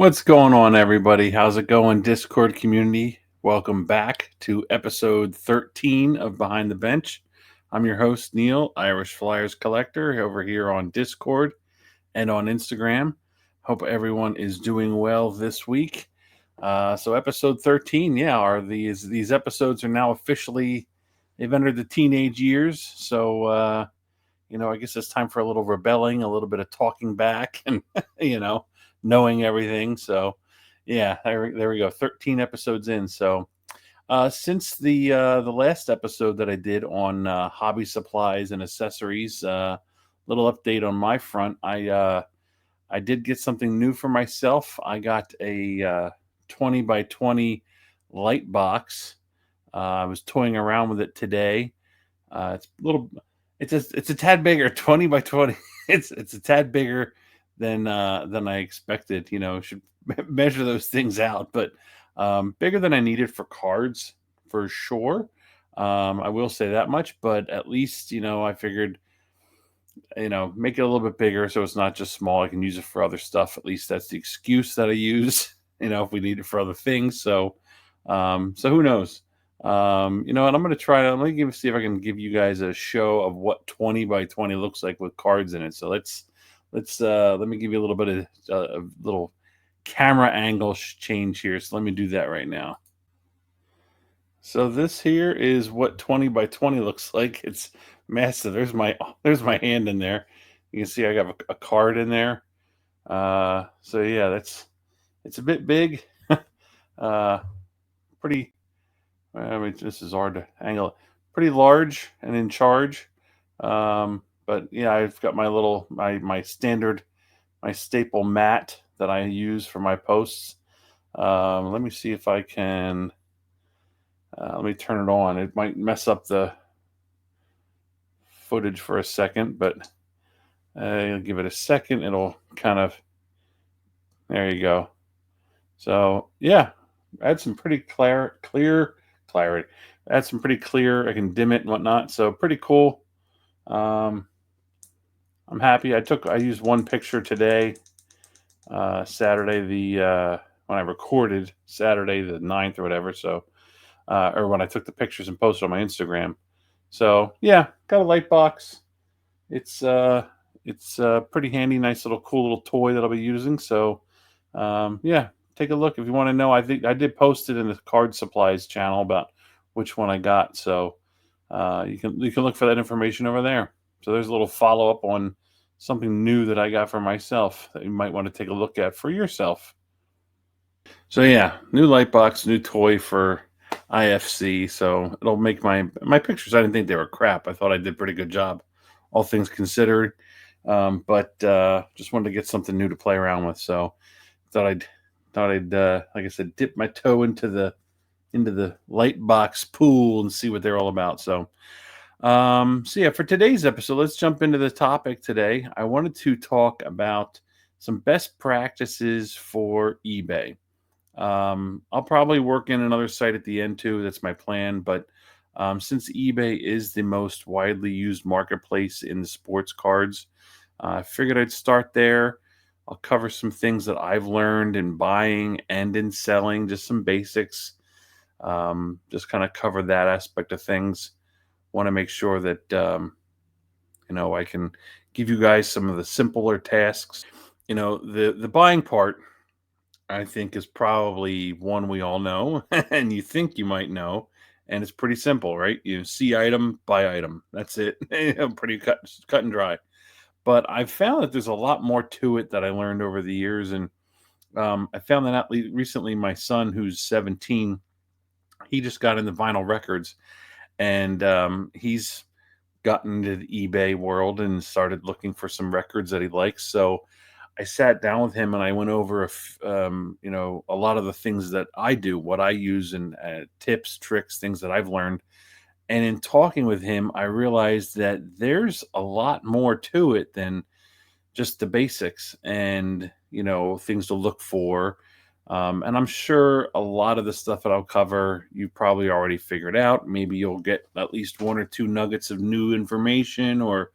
What's going on, everybody? How's it going, Discord community? Welcome back to episode 13 of Behind the Bench. I'm your host, Neil, Irish Flyers Collector, over here on Discord and on Instagram. Hope everyone is doing well this week. So, episode 13, yeah, are these episodes are now officially they've entered the teenage years. So, I guess it's time for a little rebelling, a little bit of talking back, and knowing everything. So, yeah, there we go. 13 episodes in. So, since the last episode that I did on hobby supplies and accessories, little update on my front. I did get something new for myself. I got a 20 by 20 light box. I was toying around with it today. It's a little, it's a tad bigger, 20 by 20. It's a tad bigger than I expected. Should measure those things out, but bigger than I needed for cards for sure. I will say that much, but at least I figured make it a little bit bigger so it's not just small. I can use it for other stuff. At least that's the excuse that I use. If we need it for other things. So who knows? And I'm going to try to see if I can give you guys a show of what 20 by 20 looks like with cards in it. So let me give you a little bit of a little camera angle change here. So let me do that right now. So this here is what 20 by 20 looks like. It's massive. There's my hand in there. You can see I got a card in there. So yeah, it's a bit big. Pretty. I mean, this is hard to angle. Pretty large and in charge. But yeah, I've got my standard my staple mat that I use for my posts. Let me see if I can. Let me turn it on. It might mess up the footage for a second, but I'll give it a second. It'll kind of. There you go. So yeah, add some pretty clear clarity. Add some pretty clear. I can dim it and whatnot. So pretty cool. I'm happy. I used one picture today, Saturday when I recorded Saturday the 9th or whatever. So or when I took the pictures and posted on my Instagram. So yeah, got a light box. It's pretty handy, nice little cool little toy that I'll be using. So yeah, take a look if you want to know. I think I did post it in the card supplies channel about which one I got. So you can look for that information over there. So there's a little follow up on something new that I got for myself that you might want to take a look at for yourself. So yeah, new light box, new toy for IFC. So it'll make my pictures. I didn't think they were crap. I thought I did a pretty good job, all things considered. But just wanted to get something new to play around with. So thought I'd like I said, dip my toe into the light box pool and see what they're all about. So yeah, for today's episode, let's jump into the topic today. I wanted to talk about some best practices for eBay. I'll probably work in another site at the end too. That's my plan. But since eBay is the most widely used marketplace in the sports cards, I figured I'd start there. I'll cover some things that I've learned in buying and in selling, just some basics. Just kind of cover that aspect of things. Want to make sure that I can give you guys some of the simpler tasks. The buying part, I think, is probably one we all know, and you think you might know, and it's pretty simple, right? You see item, buy item. That's it. Pretty cut and dry. But I've found that there's a lot more to it that I learned over the years, and I found that out recently. My son, who's 17, he just got into vinyl records, and he's gotten into the eBay world and started looking for some records that he likes. So I sat down with him and I went over a lot of the things that I do, what I use, and tips, tricks, things that I've learned. And in talking with him, I realized that there's a lot more to it than just the basics and things to look for. And I'm sure a lot of the stuff that I'll cover, you probably already figured out. Maybe you'll get at least one or two nuggets of new information, or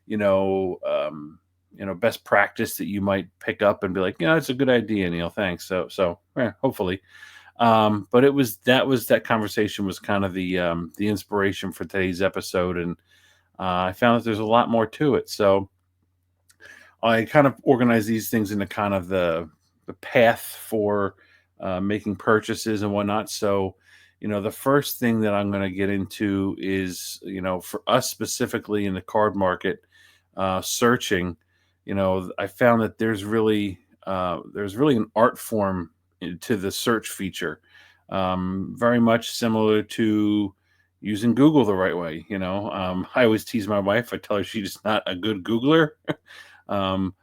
you know, um, best practice that you might pick up and be like, it's a good idea, Neil. Thanks. So yeah, hopefully. But that conversation was kind of the inspiration for today's episode, and I found that there's a lot more to it. So I kind of organize these things into kind of the path for making purchases and whatnot. So, the first thing that I'm going to get into is, for us specifically in the card market, searching. I found that there's really an art form to the search feature, very much similar to using Google the right way. I always tease my wife. I tell her she's not a good Googler. um,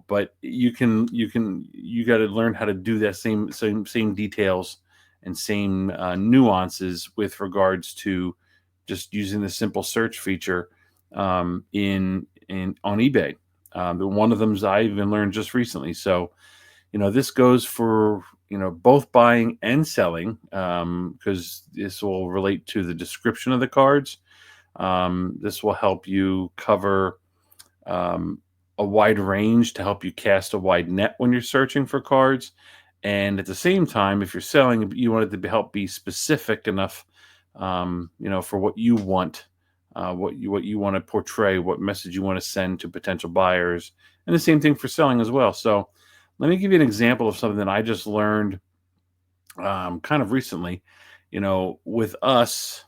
but you got to learn how to do that same details and same nuances with regards to just using the simple search feature in on eBay. The one of them's I even learned just recently. So this goes for both buying and selling, because this will relate to the description of the cards. This will help you cover um, a wide range to help you cast a wide net when you're searching for cards. And at the same time, if you're selling, you want it to help be specific enough, for what you want, what you want to portray, what message you want to send to potential buyers, and the same thing for selling as well. So, let me give you an example of something that I just learned kind of recently. With us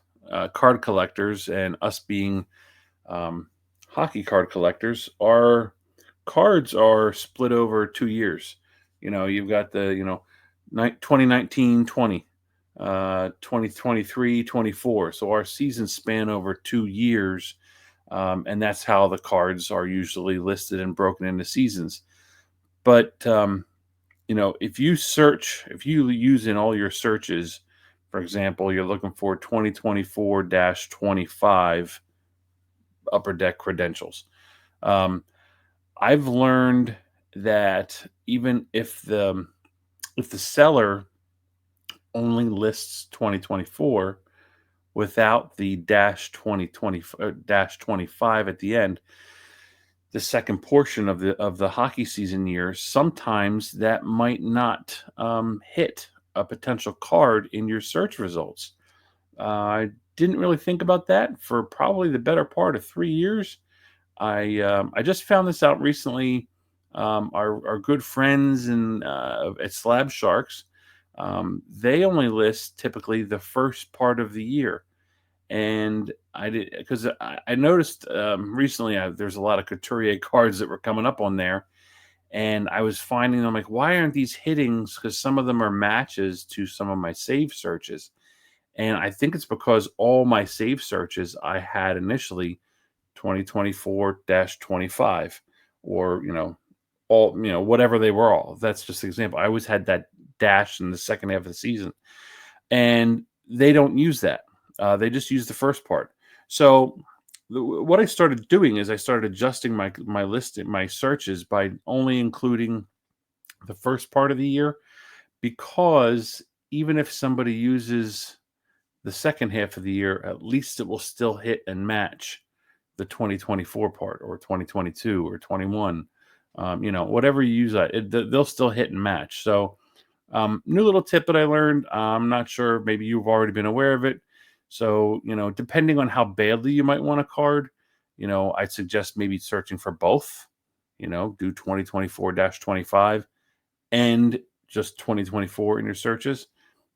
card collectors and us being um, hockey card collectors, our cards are split over 2 years. You've got the 2019 20, 2023 24. So our seasons span over 2 years, and that's how the cards are usually listed and broken into seasons. But if you use in all your searches, for example, you're looking for 2024-25 upper deck credentials. I've learned that even if the seller only lists 2024 without the dash 25 at the end, the second portion of the hockey season year, sometimes that might not hit a potential card in your search results. I didn't really think about that for probably the better part of 3 years. I just found this out recently. Our good friends at Slab Sharks, they only list typically the first part of the year, and I did because I noticed recently there's a lot of couturier cards that were coming up on there, and I was finding them like, why aren't these hitting? Because some of them are matches to some of my save searches, and I think it's because all my save searches I had initially 2024-25, or all whatever they were all. That's just an example. I always had that dash in the second half of the season, and they don't use that. They just use the first part. So what I started doing is I started adjusting my list, my searches, by only including the first part of the year, because even if somebody uses the second half of the year, at least it will still hit and match the 2024 part, or 2022 or 21. Whatever you use, they'll still hit and match. So, new little tip that I learned. I'm not sure, maybe you've already been aware of it. So, depending on how badly you might want a card, I'd suggest maybe searching for both. Do 2024-25 and just 2024 in your searches.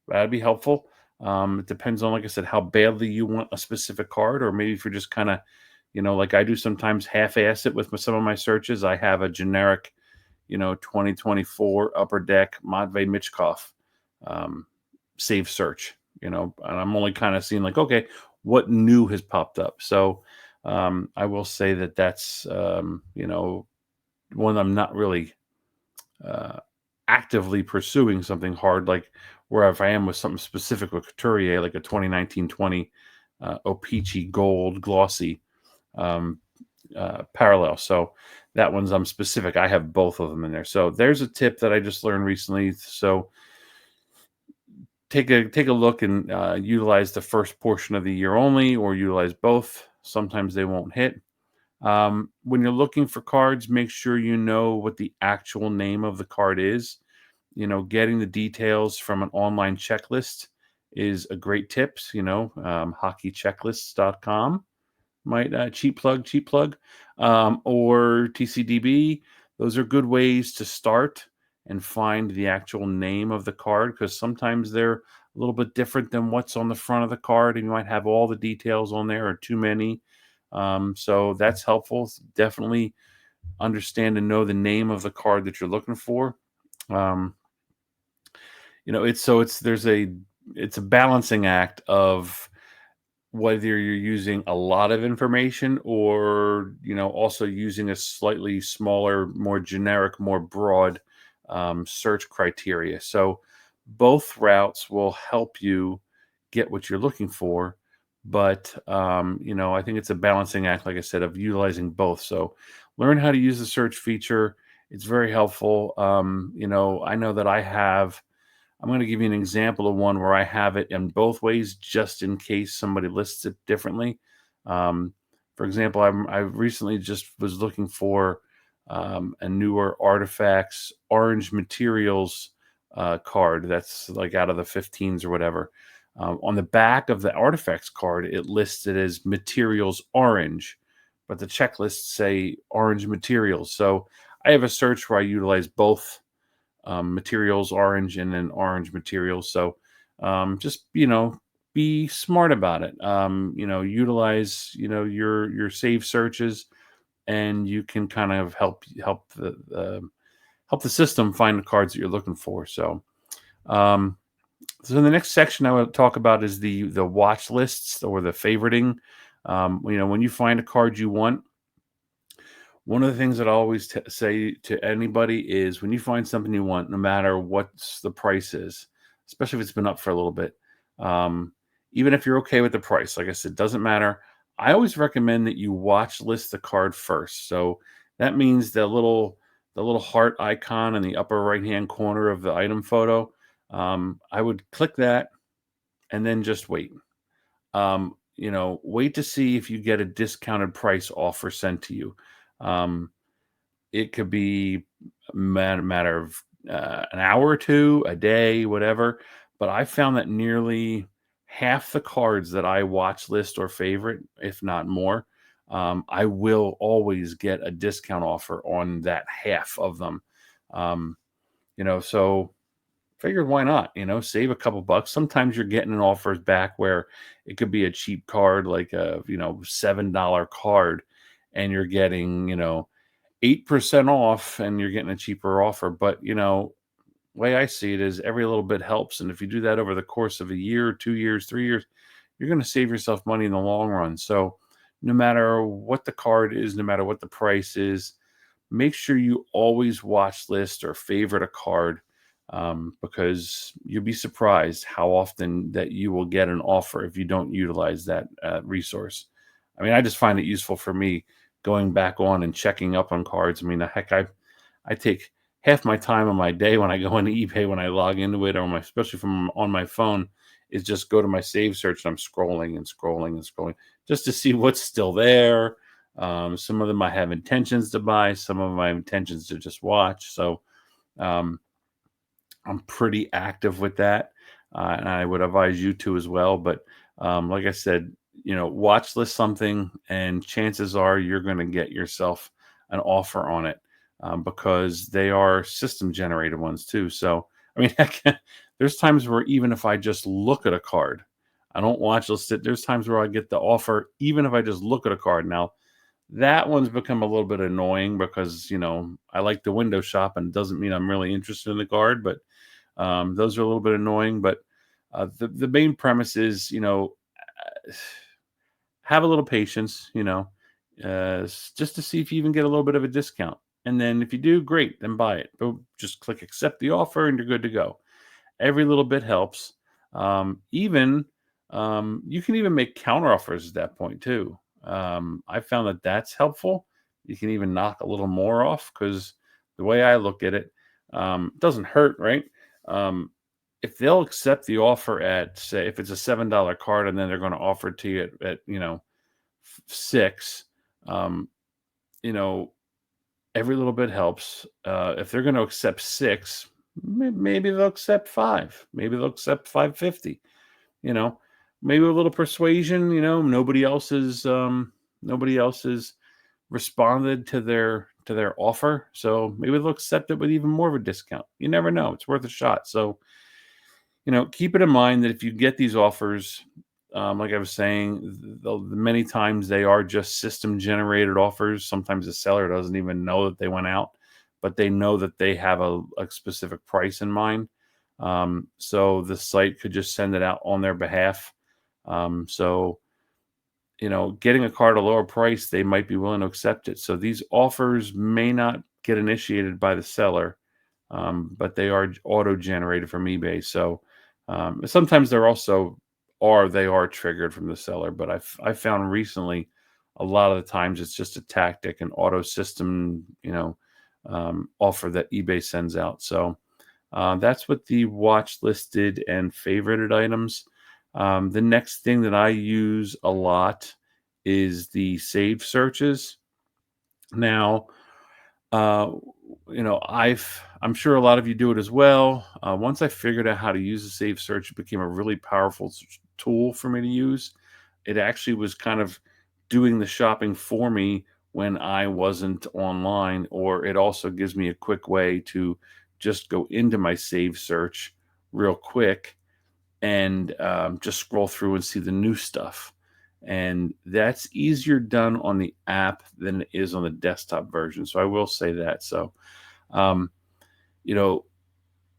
That'd be helpful. It depends on, like I said, how badly you want a specific card, or maybe if you're just kind of, like I do sometimes, half-ass it with some of my searches. I have a generic, 2024 upper deck Matvey Michkov save search, and I'm only kind of seeing like, okay, what new has popped up. So I will say that that's, one I'm not really uh, actively pursuing something hard, like where if I am with something specific with Couturier, like a 2019-20 O-Pee-Chee gold glossy um, parallel. So that one's I'm specific. I have both of them in there. So there's a tip that I just learned recently. So take a look and utilize the first portion of the year only, or utilize both. Sometimes they won't hit. When you're looking for cards, make sure you know what the actual name of the card is. Getting the details from an online checklist is a great tips. Hockeychecklists.com might cheap plug, or TCDB. Those are good ways to start and find the actual name of the card, because sometimes they're a little bit different than what's on the front of the card, and you might have all the details on there or too many. So that's helpful. Definitely understand and know the name of the card that you're looking for. Um, it's a balancing act of whether you're using a lot of information, or also using a slightly smaller, more generic, more broad search criteria. So both routes will help you get what you're looking for, but I think it's a balancing act, like I said, of utilizing both. So learn how to use the search feature. It's very helpful. I know that I'm going to give you an example of one where I have it in both ways, just in case somebody lists it differently. Um, for example, I recently just was looking for a newer Artifacts Orange Materials card that's like out of the 15s or whatever. On the back of the Artifacts card, it lists it as Materials Orange, but the checklists say Orange Materials. So I have a search where I utilize both materials orange and then orange materials. So just be smart about it. Utilize your save searches, and you can kind of help the system find the cards that you're looking for. Um, so the next section I want to talk about is the watch lists, or the favoriting. When you find a card you want, one of the things that I always say to anybody is, when you find something you want, no matter what the price is, especially if it's been up for a little bit, um, even if you're okay with the price, like I said, doesn't matter. I always recommend that you watch list the card first. So that means the little heart icon in the upper right hand corner of the item photo. I would click that and then just wait. Wait to see if you get a discounted price offer sent to you. Um, it could be a matter of an hour or two, a day, whatever. But I found that nearly half the cards that I watch list or favorite, if not more, I will always get a discount offer on that half of them. Um, so figured, why not? Save a couple bucks. Sometimes you're getting an offers back where it could be a cheap card, like a $7 card, and you're getting 8% off, and you're getting a cheaper offer. But way I see it is, every little bit helps, and if you do that over the course of a year, 2 years, 3 years, you're going to save yourself money in the long run. So no matter what the card is, no matter what the price is, make sure you always watch list or favorite a card, because you'll be surprised how often that you will get an offer if you don't utilize that resource. I mean, I just find it useful for me, going back on and checking up on cards. I mean, heck, I take half my time on my day when I go into eBay, when I log into it, or especially from on my phone, is just go to my save search, and I'm scrolling and scrolling and scrolling just to see what's still there. Some of them I have intentions to buy, some of them I have intentions to just watch. So um, I'm pretty active with that, and I would advise you to as well. But like I said, watch list something, and chances are you're going to get yourself an offer on it, because they are system generated ones too. So I mean, heck, there's times where even if I just look at a card, I don't watch list it. There's times where I get the offer even if I just look at a card. Now that one's become a little bit annoying, because I like the window shop, and it doesn't mean I'm really interested in the card. But those are a little bit annoying. But the main premise is, have a little patience, just to see if you even get a little bit of a discount. And then if you do, great, then buy it. But just click accept the offer, and you're good to go. Every little bit helps. Even you can even make counter offers at that point too. I found that that's helpful. You can even knock a little more off, because the way I look at it, it doesn't hurt, right? Um, if they'll accept the offer at, say, if it's a $7 card, and then they're going to offer it to you at 6, you know, every little bit helps. If they're going to accept six, maybe they'll accept five. Maybe they'll accept 550. You know, maybe a little persuasion. Nobody else has responded to their offer, so maybe they'll accept it with even more of a discount. You never know; it's worth a shot. So keep it in mind that if you get these offers, like I was saying, many times they are just system generated offers. Sometimes the seller doesn't even know that they went out, but they know that they have a specific price in mind. So the site could just send it out on their behalf. So getting a car at a lower price, they might be willing to accept it. So these offers may not get initiated by the seller, but they are auto generated from eBay. So sometimes they are triggered from the seller. But I've found recently a lot of the times it's just a tactic, an auto system, offer that eBay sends out. So that's what the watch listed and favorited items. The next thing that I use a lot is the save searches. Now, uh, I'm sure a lot of you do it as well. Once I figured out how to use the save search, it became a really powerful tool for me to use. It actually was kind of doing the shopping for me when I wasn't online, or it also gives me a quick way to just go into my save search real quick and just scroll through and see the new stuff. And that's easier done on the app than it is on the desktop version. So I will say that. So, um, you know,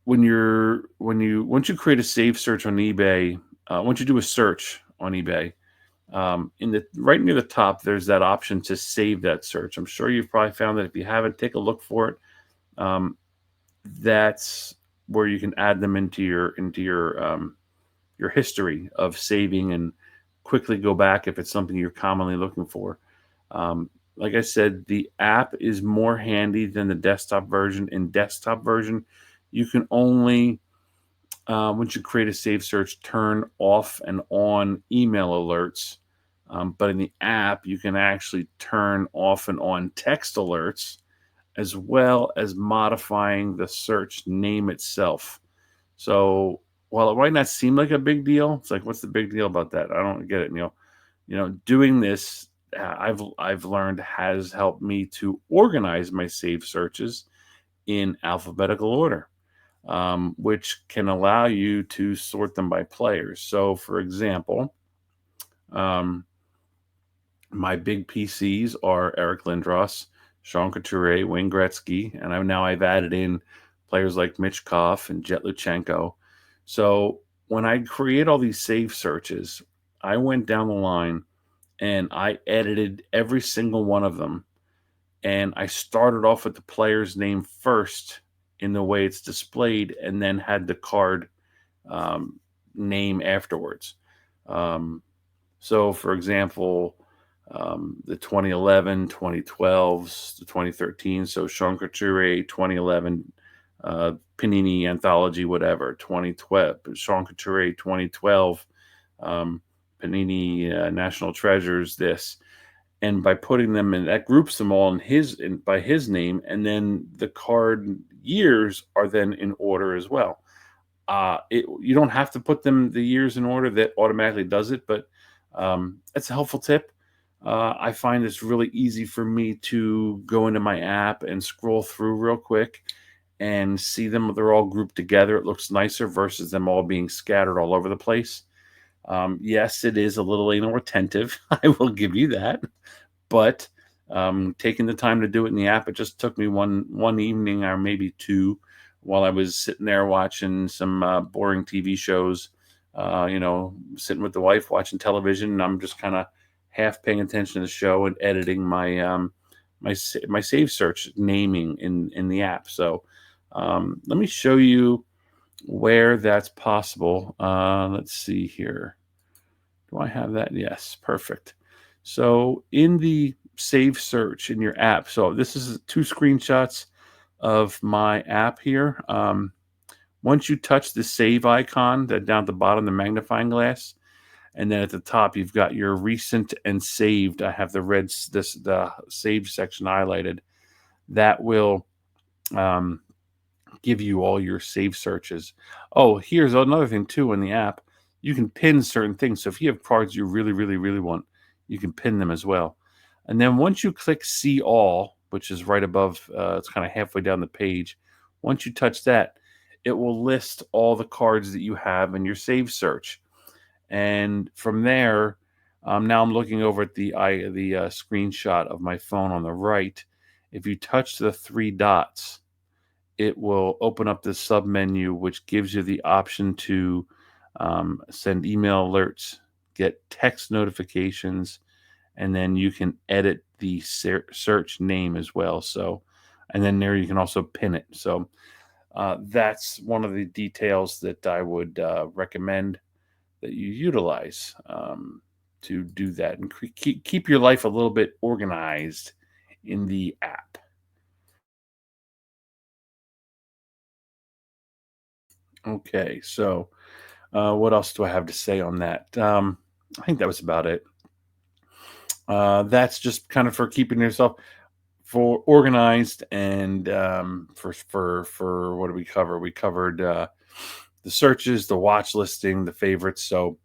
once you create a save search on eBay, once you do a search on eBay, in the right near the top, there's that option to save that search. I'm sure you've probably found that. If you haven't, take a look for it. Um, that's where you can add them into your history of saving and quickly go back if it's something you're commonly looking for. Like I said, the app is more handy than the desktop version. In desktop version, you can only once you create a save search, turn off and on email alerts. But in the app, you can actually turn off and on text alerts, as well as modifying the search name itself. So while it might not seem like a big deal, it's like, what's the big deal about that? I don't get it. Doing this, I've learned has helped me to organize my save searches in alphabetical order, which can allow you to sort them by players. So, for example, um, my big PCs are Eric Lindros, Sean Couturier, Wayne Gretzky, and I've added in players like Mitch Koff and Jet Luchenko. So when I create all these save searches, I went down the line and I edited every single one of them. And I started off with the player's name first in the way it's displayed, and then had the card um, name afterwards. Um, so, for example, the 2011, 2012s, the 2013. So Sean Couturier, 2011, Panini Anthology, whatever, 2012, Sean Couturier, 2012, um, Panini National Treasures, this. And by putting them in, that groups them all by his name, and then the card years are then in order as well. You don't have to put them the years in order; that automatically does it. But it's a helpful tip. I find it's really easy for me to go into my app and scroll through real quick and see them. They're all grouped together. It looks nicer versus them all being scattered all over the place. Yes, it is a little anal retentive. I will give you that. But taking the time to do it in the app, it just took me one evening or maybe two, while I was sitting there watching some boring TV shows. Sitting with the wife watching television, and I'm just kind of half paying attention to the show and editing my save search naming in the app. So let me show you where that's possible. Let's see here. Do I have that? Yes, perfect. So in the save search in your app, so this is two screenshots of my app here. Once you touch the save icon, that down at the bottom, the magnifying glass, And then at the top, you've got your recent and saved. I have the the saved section highlighted. That will um, give you all your save searches. Oh, here's another thing too in the app. You can pin certain things. So if you have cards you really, really, really want, you can pin them as well. And then once you click See All, which is right above, it's kind of halfway down the page. Once you touch that, it will list all the cards that you have in your save search. And from there, now I'm looking over at the screenshot of my phone on the right. If you touch the three dots, it will open up this sub menu, which gives you the option to send email alerts, get text notifications, and then you can edit the search name as well. So, and then there you can also pin it. So that's one of the details that I would recommend that you utilize to do that and keep your life a little bit organized in the app. Okay, so what else do I have to say on that? I think that was about it. That's just kind of for keeping yourself for organized and for what did we cover? We covered the searches, the watch listing, the favorites. So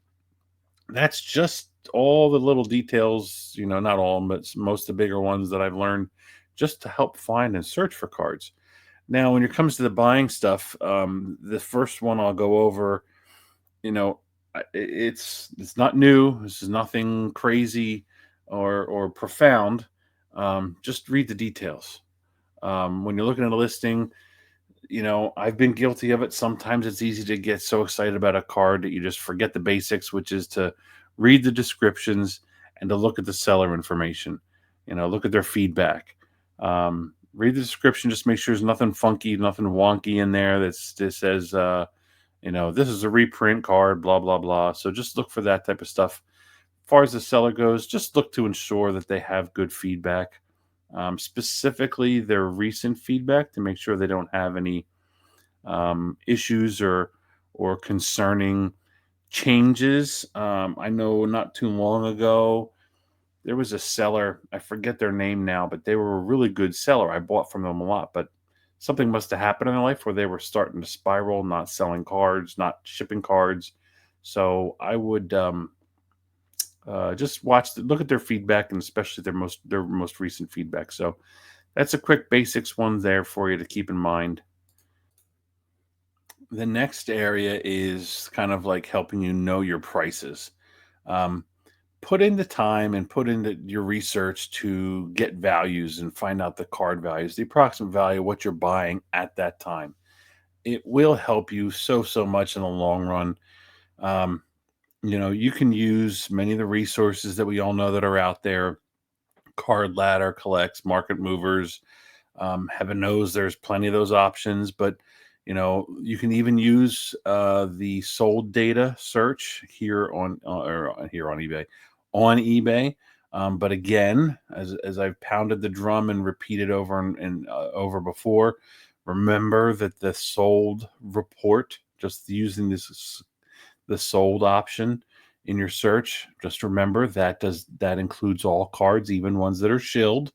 that's just all the little details, not all, but most of the bigger ones that I've learned just to help find and search for cards. Now, when it comes to the buying stuff, the first one I'll go over, you know, it's not new. This is nothing crazy or profound. Just read the details. When you're looking at a listing, I've been guilty of it. Sometimes it's easy to get so excited about a card that you just forget the basics, which is to read the descriptions and to look at the seller information. Look at their feedback. Read the description. Just make sure there's nothing funky, nothing wonky in there that says, this is a reprint card, blah, blah, blah. So just look for that type of stuff. As far as the seller goes, just look to ensure that they have good feedback, specifically their recent feedback, to make sure they don't have any issues or concerning changes. I know not too long ago, there was a seller, I forget their name now, but they were a really good seller. I bought from them a lot, but something must have happened in their life where they were starting to spiral, not selling cards, not shipping cards. So I would just look at their feedback, and especially their most recent feedback. So that's a quick basics one there for you to keep in mind. The next area is kind of like helping you know your prices. Um, put in the time and put in your research to get values and find out the card values, the approximate value of what you're buying at that time. It will help you so much in the long run. Um, you can use many of the resources that we all know that are out there: Card Ladder, Collects, Market Movers. Heaven knows there's plenty of those options, but you can even use the sold data search here on eBay, but again, as I've pounded the drum and repeated over and over before, remember that the sold report, just using the sold option in your search, just remember that includes all cards, even ones that are shilled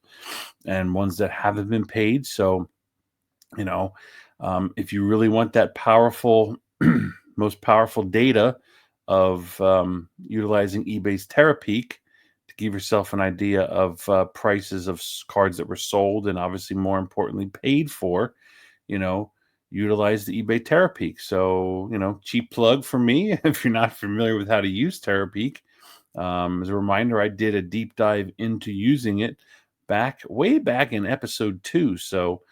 and ones that haven't been paid. So you know if you really want that powerful most powerful data of utilizing eBay's Terapeak to give yourself an idea of prices of cards that were sold and obviously more importantly paid for, you know utilize the eBay Terapeak. So cheap plug for me if you're not familiar with how to use Terapeak. As a reminder, I did a deep dive into using it way back in episode 2. So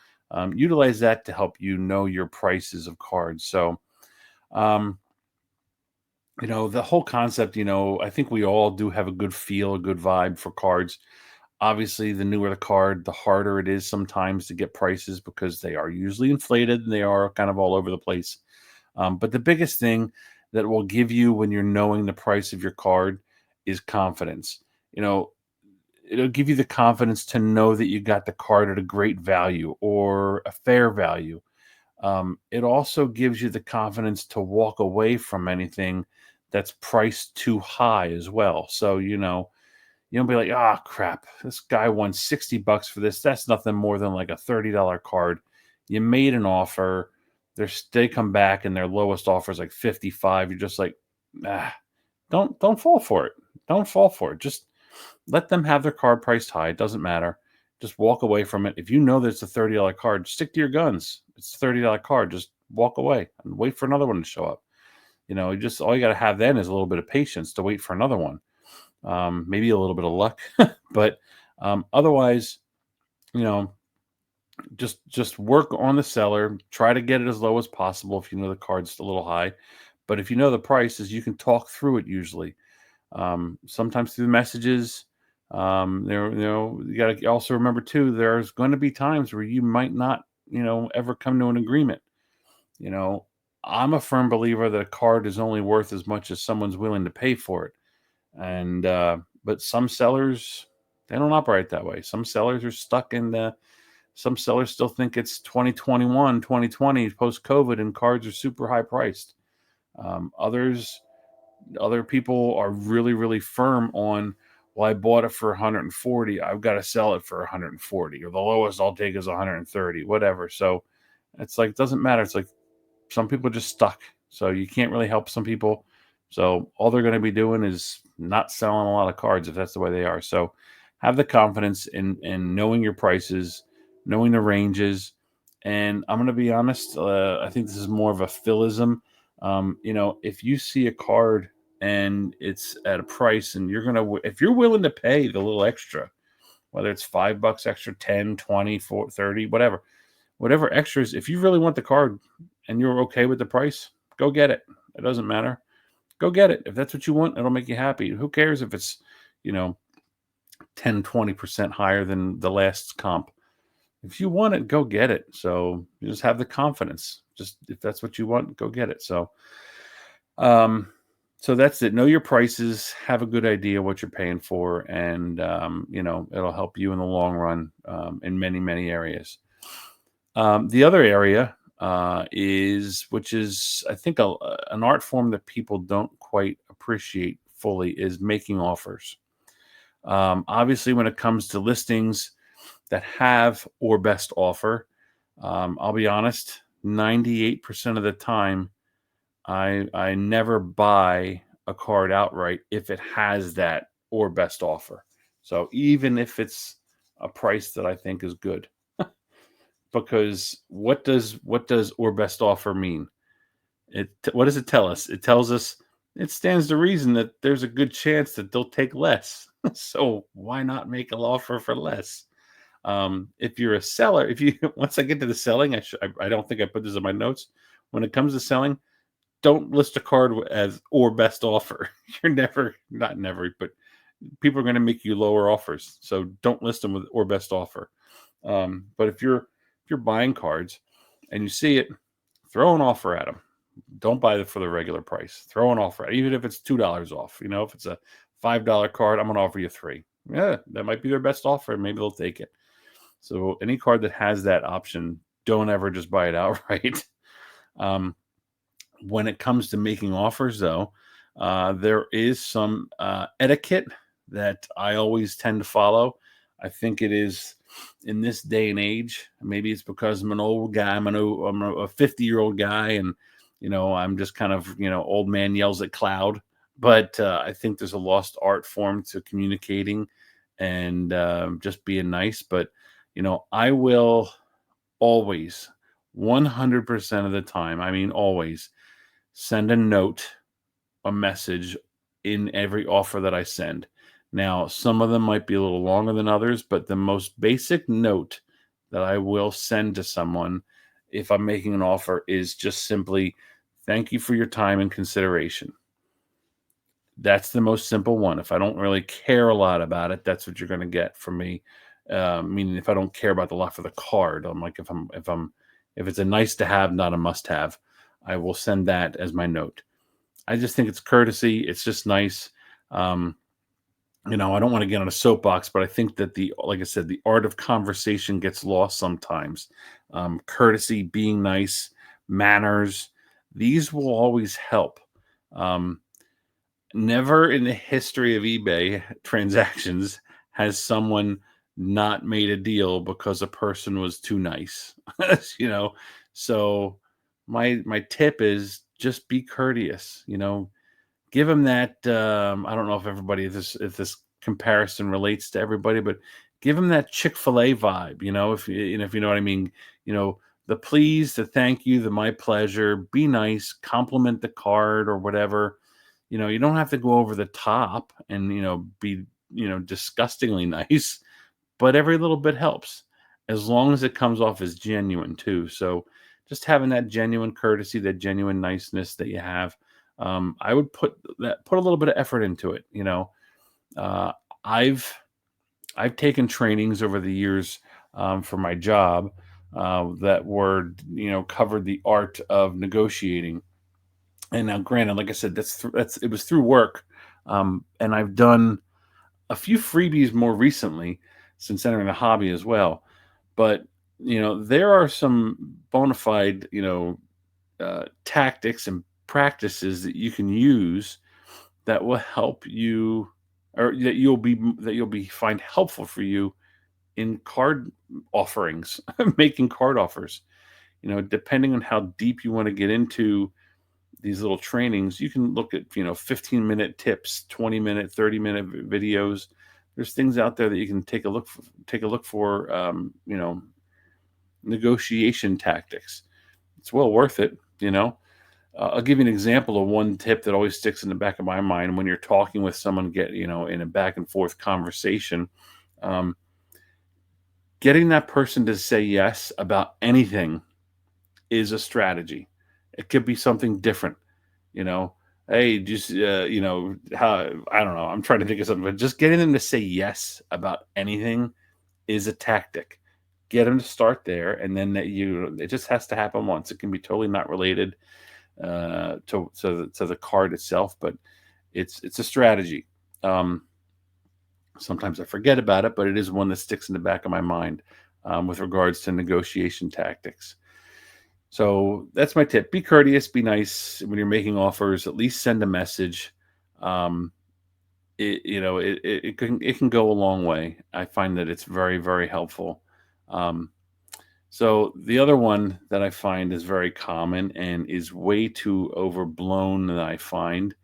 utilize that to help you know your prices of cards. So, um, the whole concept, I think we all do have a good feel, a good vibe for cards. Obviously, the newer the card, the harder it is sometimes to get prices because they are usually inflated and they are kind of all over the place. But the biggest thing that will give you when you're knowing the price of your card is confidence. It'll give you the confidence to know that you got the card at a great value or a fair value. It also gives you the confidence to walk away from anything that's priced too high as well. So, you don't be like, ah, crap, this guy won 60 bucks for this. That's nothing more than like a $30 card. You made an offer. They come back and their lowest offer is like 55. You're just like, ah, don't fall for it. Don't fall for it. Just let them have their card priced high. It doesn't matter. Just walk away from it. If you know that it's a $30 card, stick to your guns. It's a $30 card. Just walk away and wait for another one to show up. Just all you got to have then is a little bit of patience to wait for another one. Maybe a little bit of luck, but otherwise, you know, just work on the seller. Try to get it as low as possible if you know the card's a little high. But if you know the prices, you can talk through it usually. Sometimes through the messages. You got to also remember too, there's going to be times where you might not, ever come to an agreement. You know, I'm a firm believer that a card is only worth as much as someone's willing to pay for it. And but some sellers, they don't operate that way. Some sellers are stuck in some sellers still think it's 2021, 2020 post COVID, and cards are super high priced. Other people are really, really firm on, well, I bought it for 140. I've got to sell it for 140, or the lowest I'll take is 130, whatever. So it's like, it doesn't matter. It's like some people are just stuck. So you can't really help some people. So all they're going to be doing is not selling a lot of cards if that's the way they are. So have the confidence in knowing your prices, knowing the ranges. And I'm going to be honest, I think this is more of a philism. If you see a card and it's at a price and if you're willing to pay the little extra, whether it's $5 extra, 10, 20, 4, 30, whatever extras, if you really want the card and you're okay with the price, go get it. It doesn't matter. Go get it. If that's what you want, it'll make you happy. Who cares if it's, 10, 20% higher than the last comp? If you want it, go get it. So you just have the confidence. Just if that's what you want, go get it. Um, so that's it. Know your prices, have a good idea what you're paying for, and it'll help you in the long run in many, many areas. The other area which is I think an art form that people don't quite appreciate fully, is making offers. Obviously, when it comes to listings that have or best offer, I'll be honest, 98% of the time, I never buy a card outright if it has that or best offer. So even if it's a price that I think is good, because what does or best offer mean? What does it tell us? It tells us it stands to reason that there's a good chance that they'll take less. So why not make an offer for less? If you're a seller, once I get to the selling, I don't think I put this in my notes. When it comes to selling, don't list a card as or best offer. Not never, but people are going to make you lower offers. So don't list them with or best offer. But if you're buying cards and you see it, throw an offer at them. Don't buy it for the regular price. Throw an offer, even if it's $2 off. If it's a $5 card, I'm going to offer you $3. Yeah, that might be their best offer, and maybe they'll take it. So any card that has that option, don't ever just buy it outright. When it comes to making offers, though, there is some etiquette that I always tend to follow. I think it is in this day and age. Maybe it's because I'm an old guy. I'm a 50-year-old guy, and I'm just kind of old man yells at cloud. But I think there's a lost art form to communicating and just being nice. But I will always, 100% of the time, I mean always, send a note, a message in every offer that I send. Now, some of them might be a little longer than others, but the most basic note that I will send to someone if I'm making an offer is just simply, thank you for your time and consideration. That's the most simple one. If I don't really care a lot about it, that's what you're going to get from me. Meaning, if I don't care about the lot for the card, I'm like, if it's a nice to have, not a must have, I will send that as my note. I just think it's courtesy. It's just nice. I don't want to get on a soapbox, but I think that like I said, the art of conversation gets lost sometimes. Courtesy, being nice, manners, these will always help. Never in the history of eBay transactions has someone not made a deal because a person was too nice. you know, so my tip is just be courteous. Give them that. I don't know if everybody if this comparison relates to everybody, but give them that Chick-fil-A vibe. If you know what I mean. You know, the please, the thank you, the my pleasure. Be nice, compliment the card or whatever. You don't have to go over the top and be disgustingly nice, but every little bit helps as long as it comes off as genuine too. So just having that genuine courtesy, that genuine niceness that you have, I would put a little bit of effort into it. Uh, I've I've taken trainings over the years for my job that were covered the art of negotiating. And now, granted, like I said, that's it was through work, and I've done a few freebies more recently since entering the hobby as well. But there are some bona fide tactics and practices that you can use that will help you, or that you'll be find helpful for you in card offerings, making card offers. Depending on how deep you want to get into these little trainings, you can look at 15-minute tips, 20-minute, 30-minute videos. There's things out there that you can take a look for. Negotiation tactics. It's well worth it. I'll give you an example of one tip that always sticks in the back of my mind when you're talking with someone, in a back and forth conversation. um, Getting that person to say yes about anything is a strategy. It could be something different. you know hey, just how, I don't know, I'm trying to think of something, but just getting them to say yes about anything is a tactic. Get them to start there, and then it just has to happen once. It can be totally not related to the card itself, but it's a strategy. um, Sometimes I forget about it, but it is one that sticks in the back of my mind with regards to negotiation tactics. So that's my tip. Be courteous, be nice when you're making offers. At least send a message. Um, it can go a long way. I find that it's very, very helpful. Um, so the other one that I find is very common and is way too overblown that I find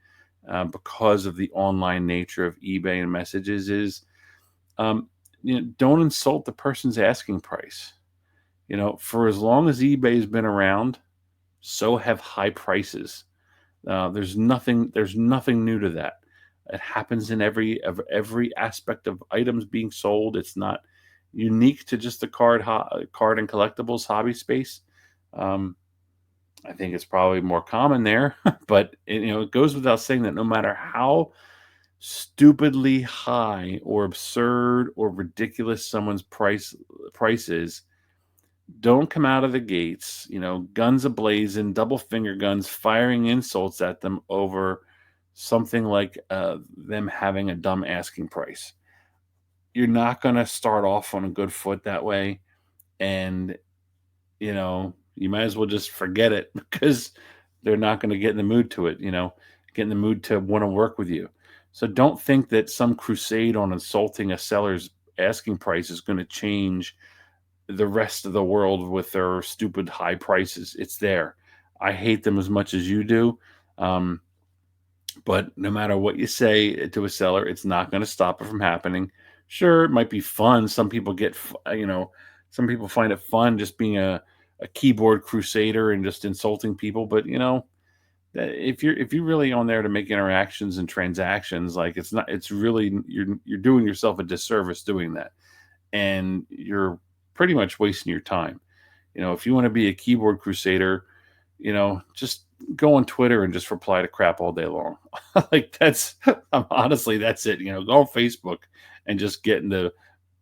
because of the online nature of eBay and messages is um, don't insult the person's asking price. For as long as eBay has been around, so have high prices. There's nothing new to that. It happens in every aspect of items being sold. It's not unique to just the card and collectibles hobby space. Um, I think it's probably more common there, but it goes without saying that no matter how stupidly high or absurd or ridiculous someone's price is, don't come out of the gates, guns ablazing, double finger guns, firing insults at them over something like them having a dumb asking price. You're not going to start off on a good foot that way. And, you might as well just forget it because they're not going to get in the mood to it, get in the mood to want to work with you. So don't think that some crusade on insulting a seller's asking price is going to change the rest of the world with their stupid high prices. It's there. I hate them as much as you do. Um, but no matter what you say to a seller, it's not going to stop it from happening. Sure, it might be fun. Some people find it fun just being a keyboard crusader and just insulting people. But if you're really on there to make interactions and transactions, like it's really you're doing yourself a disservice doing that, and you're pretty much wasting your time. If you want to be a keyboard crusader, just go on Twitter and just reply to crap all day long. Like honestly, that's it. Go on Facebook and just get into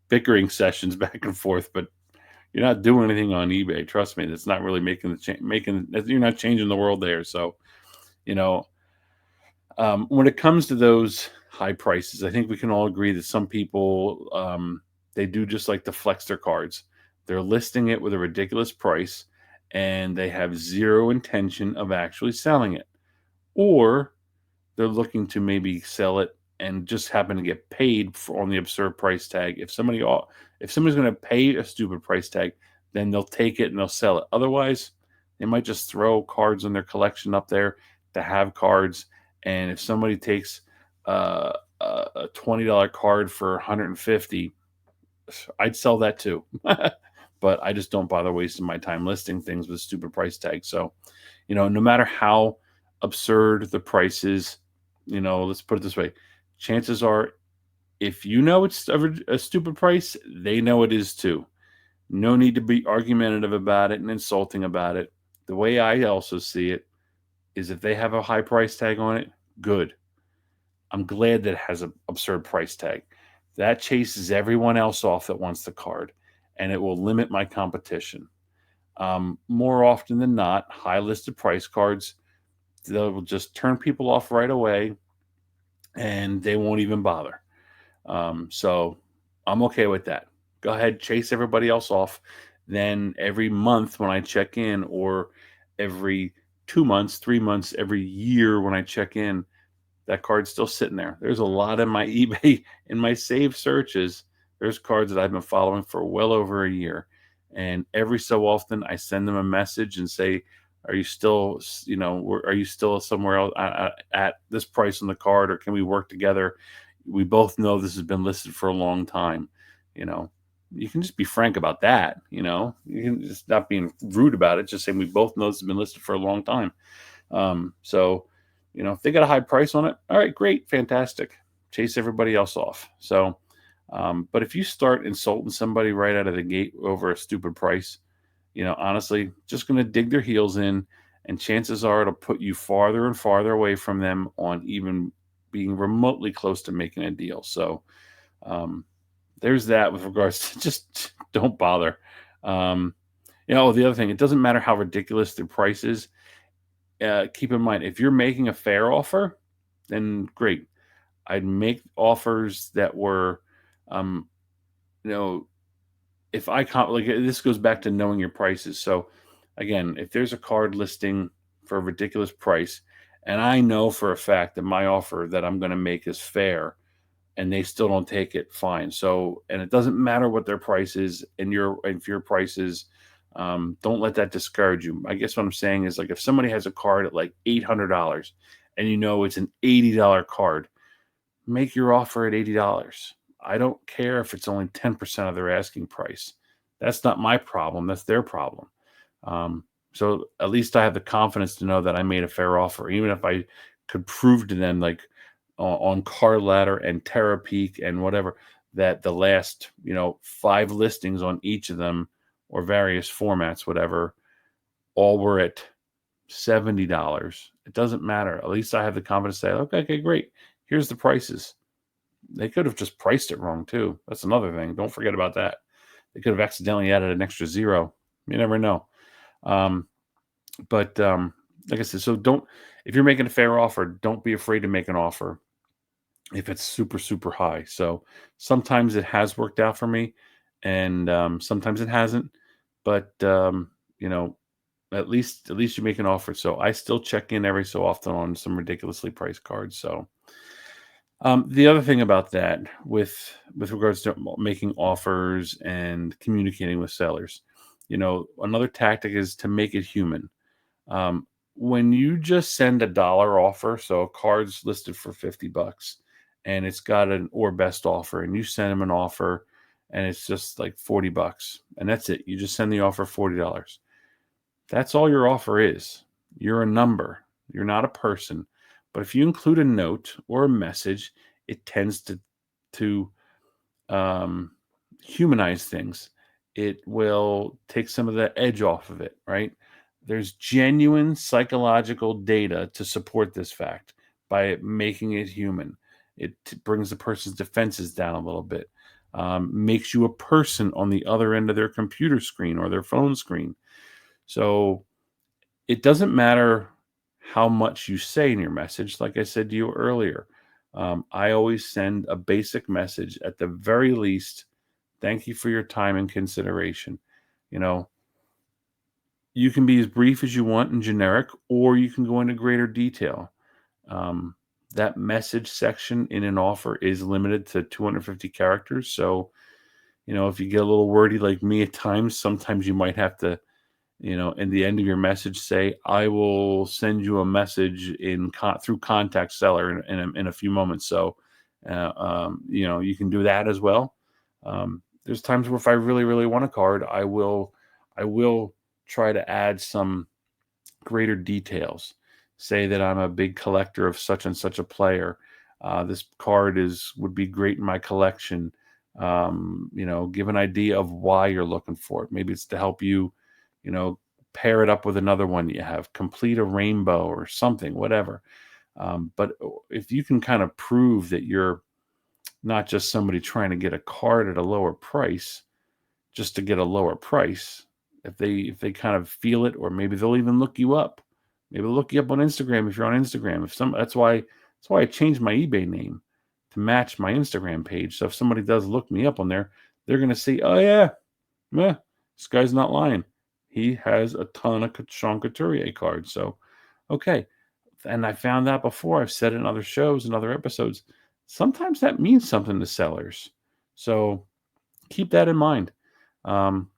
bickering sessions back and forth. But you're not doing anything on eBay. Trust me, that's not really you're not changing the world there. So, you know, when it comes to those high prices, I think we can all agree that some people they do just like to flex their cards. They're listing it with a ridiculous price, and they have zero intention of actually selling it, or they're looking to maybe sell it and just happen to get paid for on the absurd price tag. If somebody's going to pay a stupid price tag, then they'll take it and they'll sell it. Otherwise, they might just throw cards in their collection up there to have cards. And if somebody takes a $20 card for 150, I'd sell that too. But I just don't bother wasting my time listing things with stupid price tags. So, no matter how absurd the price is, let's put it this way, chances are, if you know it's a stupid price, they know it is too. No need to be argumentative about it and insulting about it. The way I also see it is, if they have a high price tag on it, good. I'm glad that it has an absurd price tag. That chases everyone else off that wants the card, and it will limit my competition. More often than not, high listed price cards, they will just turn people off right away, and they won't even bother. So I'm okay with that. Go ahead, chase everybody else off. Then every month when I check in, or every 2 months, 3 months, every year when I check in, that card's still sitting there. There's a lot in my eBay, in my saved searches. There's cards that I've been following for well over a year. And every so often I send them a message and say, are you still, are you still somewhere else at this price on the card, or can we work together? We both know this has been listed for a long time. You know, you can just be frank about that. You can just not being rude about it, just saying we both know this has been listed for a long time. So, if they got a high price on it, all right, great, fantastic. Chase everybody else off. So, but if you start insulting somebody right out of the gate over a stupid price, honestly, just going to dig their heels in, and chances are it'll put you farther and farther away from them on even being remotely close to making a deal. So, there's that with regards to just don't bother. The other thing, it doesn't matter how ridiculous the price is. Keep in mind, if you're making a fair offer, then great. I'd make offers that were, um, you know, if I can't, like, this goes back to knowing your prices. So again, if there's a card listing for a ridiculous price, and I know for a fact that my offer that I'm going to make is fair, and they still don't take it, fine. So, and it doesn't matter what their price is, and if your price is, don't let that discourage you. I guess what I'm saying is, like, if somebody has a card at like $800, and it's an $80 card, make your offer at $80. I don't care if it's only 10% of their asking price. That's not my problem. That's their problem. So at least I have the confidence to know that I made a fair offer, even if I could prove to them, like, on Card Ladder and Terapeak and whatever, that the last 5 listings on each of them, or various formats, whatever, all were at $70. It doesn't matter. At least I have the confidence to say, okay, great. Here's the prices. They could have just priced it wrong too. That's another thing. Don't forget about that. They could have accidentally added an extra zero. You never know. But like I said, so if you're making a fair offer, don't be afraid to make an offer if it's super, super high. So sometimes it has worked out for me, and sometimes it hasn't. But at least you make an offer. So I still check in every so often on some ridiculously priced cards. So the other thing about that, with regards to making offers and communicating with sellers, another tactic is to make it human. When you just send a dollar offer, so a card's listed for $50, and it's got an or best offer, and you send them an offer, and it's just like $40, and that's it. You just send the offer $40. That's all your offer is. You're a number. You're not a person. But if you include a note or a message, it tends to humanize things. It will take some of the edge off of it, right? There's genuine psychological data to support this fact by making it human. It brings the person's defenses down a little bit, makes you a person on the other end of their computer screen or their phone screen. So it doesn't matter how much you say in your message. Like I said to you earlier, I always send a basic message at the very least. Thank you for your time and consideration. You can be as brief as you want and generic, or you can go into greater detail. that message section in an offer is limited to 250 characters. So, if you get a little wordy like me at times, sometimes you might have to, in the end of your message, say, I will send you a message through contact seller in a few moments. So, you can do that as well. There's times where if I really, really want a card, I will try to add some greater details. Say that I'm a big collector of such and such a player. This card would be great in my collection. Give an idea of why you're looking for it. Maybe it's to help you, you know, pair it up with another one that you have, complete a rainbow or something, whatever. But if you can kind of prove that you're not just somebody trying to get a card at a lower price, just to get a lower price, if they kind of feel it, or maybe they'll even look you up. Maybe they'll look you up on Instagram if you're on Instagram. That's why I changed my eBay name to match my Instagram page. So if somebody does look me up on there, they're gonna see, oh yeah, this guy's not lying. He has a ton of Sean Couturier cards. So okay. And I found that before. I've said it in other shows and other episodes. Sometimes that means something to sellers. So keep that in mind. Um,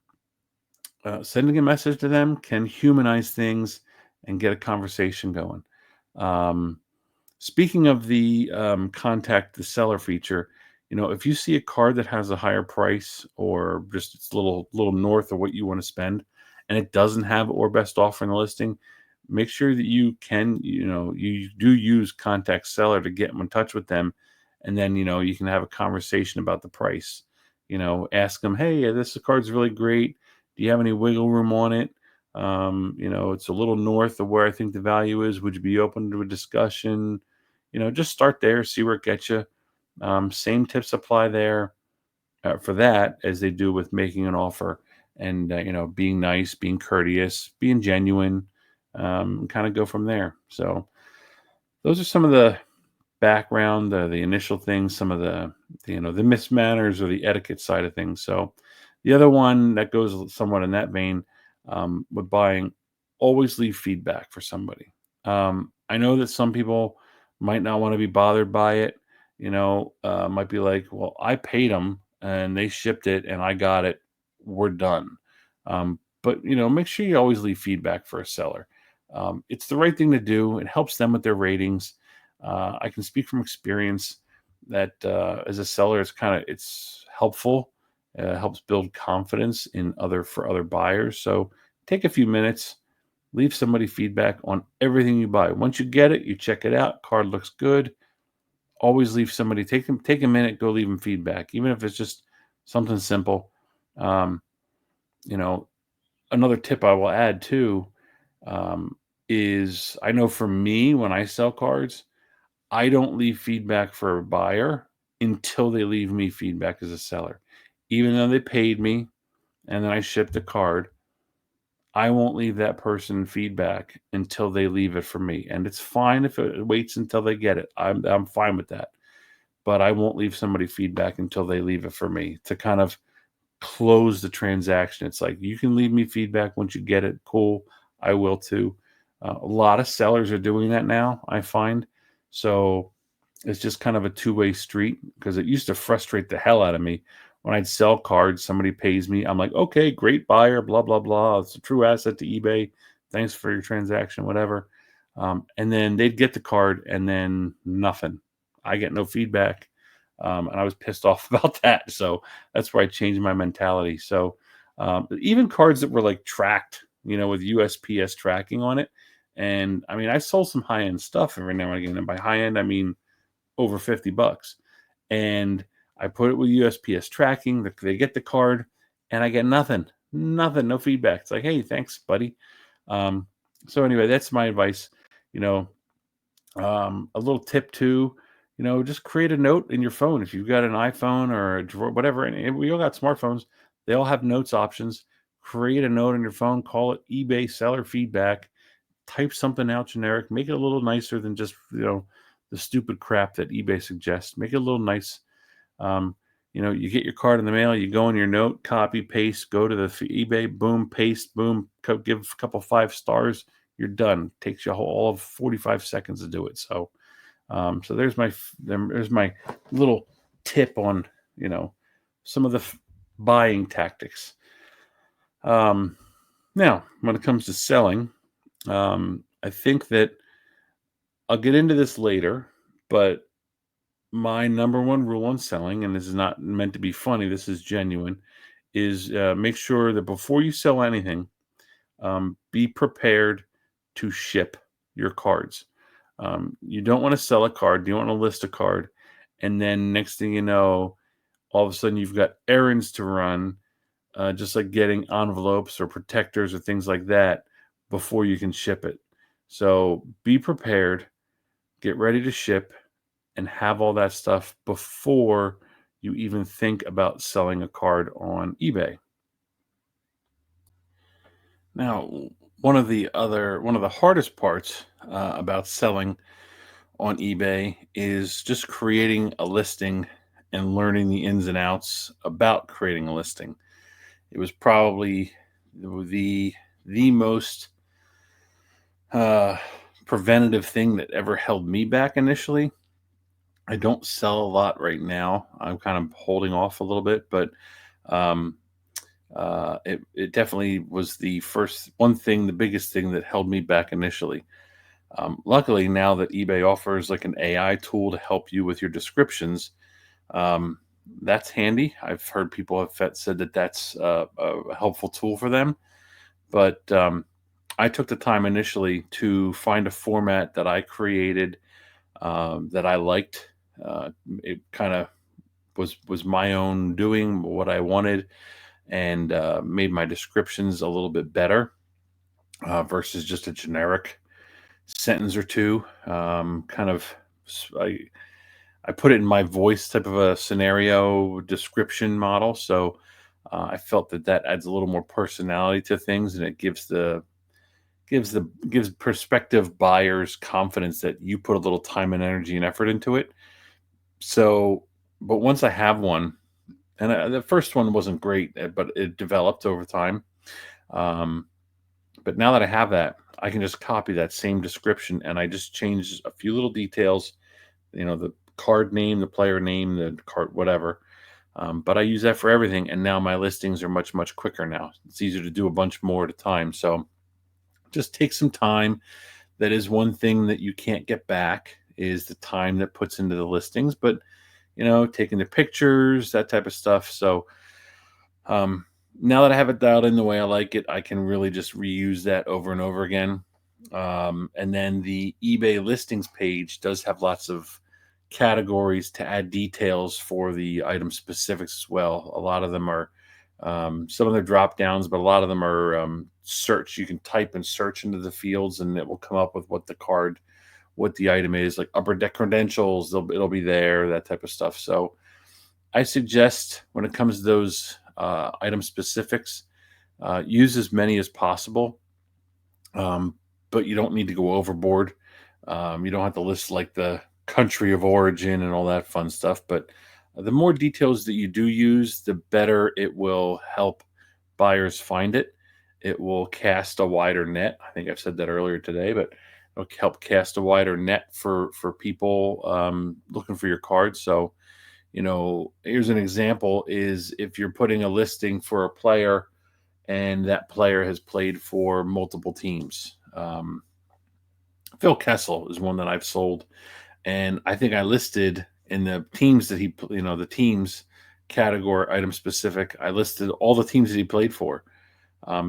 Sending a message to them can humanize things and get a conversation going. Um, Speaking of the contact the seller feature, if you see a card that has a higher price, or just it's a little north of what you want to spend, and it doesn't have or best offer in the listing, make sure that you do use contact seller to get in touch with them, and then you can have a conversation about the price. Ask them, hey, this card's really great. Do you have any wiggle room on it? It's a little north of where I think the value is. Would you be open to a discussion? Just start there, see where it gets you. Same tips apply there for that as they do with making an offer, and being nice, being courteous, being genuine, kind of go from there. So those are some of the background, the initial things, some of the mismanners or the etiquette side of things. So the other one that goes somewhat in that vein, with buying, always leave feedback for somebody. I know that some people might not want to be bothered by it. Might be like, well, I paid them and they shipped it and I got it. We're done. But make sure you always leave feedback for a seller. It's the right thing to do. It helps them with their ratings. I can speak from experience that as a seller, it's helpful. Helps build confidence for other buyers. So take a few minutes, leave somebody feedback on everything you buy. Once you get it, you check it out. Card looks good. Always leave somebody, take a minute, go leave them feedback, even if it's just something simple. Um, you know, Another tip I will add too, is, I know for me, when I sell cards, I don't leave feedback for a buyer until they leave me feedback as a seller. Even though they paid me and then I shipped the card, I won't leave that person feedback until they leave it for me. And it's fine if it waits until they get it. I'm fine with that. But I won't leave somebody feedback until they leave it for me, to kind of close the transaction. It's like, you can leave me feedback once you get it. Cool. I will too. A lot of sellers are doing that now, I find. So it's just kind of a two-way street, because it used to frustrate the hell out of me when I'd sell cards. Somebody pays me. I'm like, okay, great buyer, blah, blah, blah. It's a true asset to eBay. Thanks for your transaction, whatever. And then they'd get the card and then nothing. I get no feedback. And I was pissed off about that. So that's where I changed my mentality. So even cards that were like tracked, with USPS tracking on it. And I mean, I sold some high end stuff every now and again. And by high end, I mean over $50. And I put it with USPS tracking. They get the card and I get nothing, no feedback. It's like, hey, thanks, buddy. So anyway, that's my advice. You know, a little tip too, just create a note in your phone. If you've got an iPhone or a drawer, whatever, and we all got smartphones, they all have notes options. Create a note on your phone, call it eBay seller feedback, type something out generic, make it a little nicer than just, the stupid crap that eBay suggests. Make it a little nice. Um, you get your card in the mail, you go in your note, copy, paste, go to the eBay, boom, paste, boom, give a couple 5 stars. You're done. Takes you all of 45 seconds to do it. So So there's my little tip on some of the buying tactics. Um, Now, when it comes to selling, I think that I'll get into this later, but my number one rule on selling, and this is not meant to be funny, this is genuine, is make sure that before you sell anything, be prepared to ship your cards. You don't want to sell a card, you don't want to list a card, and then next thing you know, all of a sudden you've got errands to run, just like getting envelopes or protectors or things like that before you can ship it. So be prepared, get ready to ship, and have all that stuff before you even think about selling a card on eBay. Now, one of the hardest parts about selling on eBay is just creating a listing and learning the ins and outs about creating a listing. It was probably the the most uh, preventative thing that ever held me back initially. I don't sell a lot right now. I'm kind of holding off a little bit, but um, it definitely was the first one thing, the biggest thing that held me back initially. Luckily, now that eBay offers like an AI tool to help you with your descriptions, um, that's handy. I've heard people have said that that's a helpful tool for them. But I took the time initially to find a format that I created that I liked. It kind of was my own doing, what I wanted, and made my descriptions a little bit better versus just a generic sentence or two. Kind of, I put it in my voice type of a scenario description model. So I felt that that adds a little more personality to things, and it gives prospective buyers confidence that you put a little time and energy and effort into it. So, but once I have one, and the first one wasn't great, but it developed over time. Um, but now that I have that, I can just copy that same description and I just change a few little details, the card name, the player name, the card, whatever. But I use that for everything. And now my listings are much, much quicker now. It's easier to do a bunch more at a time. So just take some time. That is one thing that you can't get back is the time that puts into the listings, but taking the pictures, that type of stuff. So um, now that I have it dialed in the way I like it, I can really just reuse that over and over again. And then the eBay listings page does have lots of categories to add details for the item specifics as well. A lot of them are some of them are drop downs, but a lot of them are search. You can type and search into the fields, and it will come up with what the item is, like upper deck credentials. It'll be there, that type of stuff. So I suggest when it comes to those item specifics, use as many as possible, um, but you don't need to go overboard. You don't have to list like the country of origin and all that fun stuff, but the more details that you do use, the better it will help buyers find it. It will cast a wider net. I think I've said that earlier today, but it'll help cast a wider net for people looking for your cards. So, here's an example: is if you're putting a listing for a player and that player has played for multiple teams. Phil Kessel is one that I've sold, and I think I listed in the teams that the teams category item specific. I listed all the teams that he played for,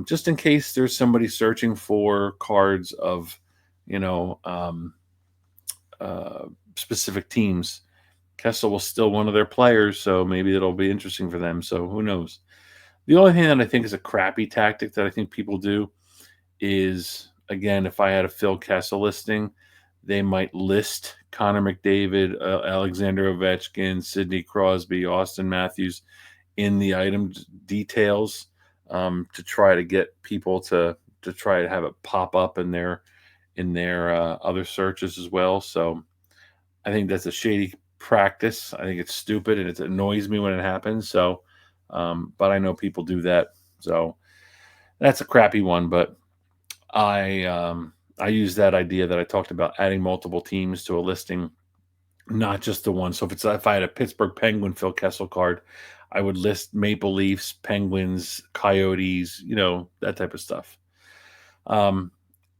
just in case there's somebody searching for cards of, you know, um, uh, specific teams. Kessel was still one of their players, so maybe it'll be interesting for them. So who knows? The only thing that I think is a crappy tactic that I think people do is, again, if I had a Phil Kessel listing, they might list Connor McDavid, Alexander Ovechkin, Sidney Crosby, Austin Matthews in the item details, to try to get people to try to have it pop up in their other searches as well. So I think that's a shady practice. I think it's stupid and it annoys me when it happens. So, but I know people do that. So that's a crappy one. But I use that idea that I talked about, adding multiple teams to a listing. not just the one. So if I had a Pittsburgh Penguin Phil Kessel card, I would list Maple Leafs, Penguins, Coyotes, that type of stuff. Um,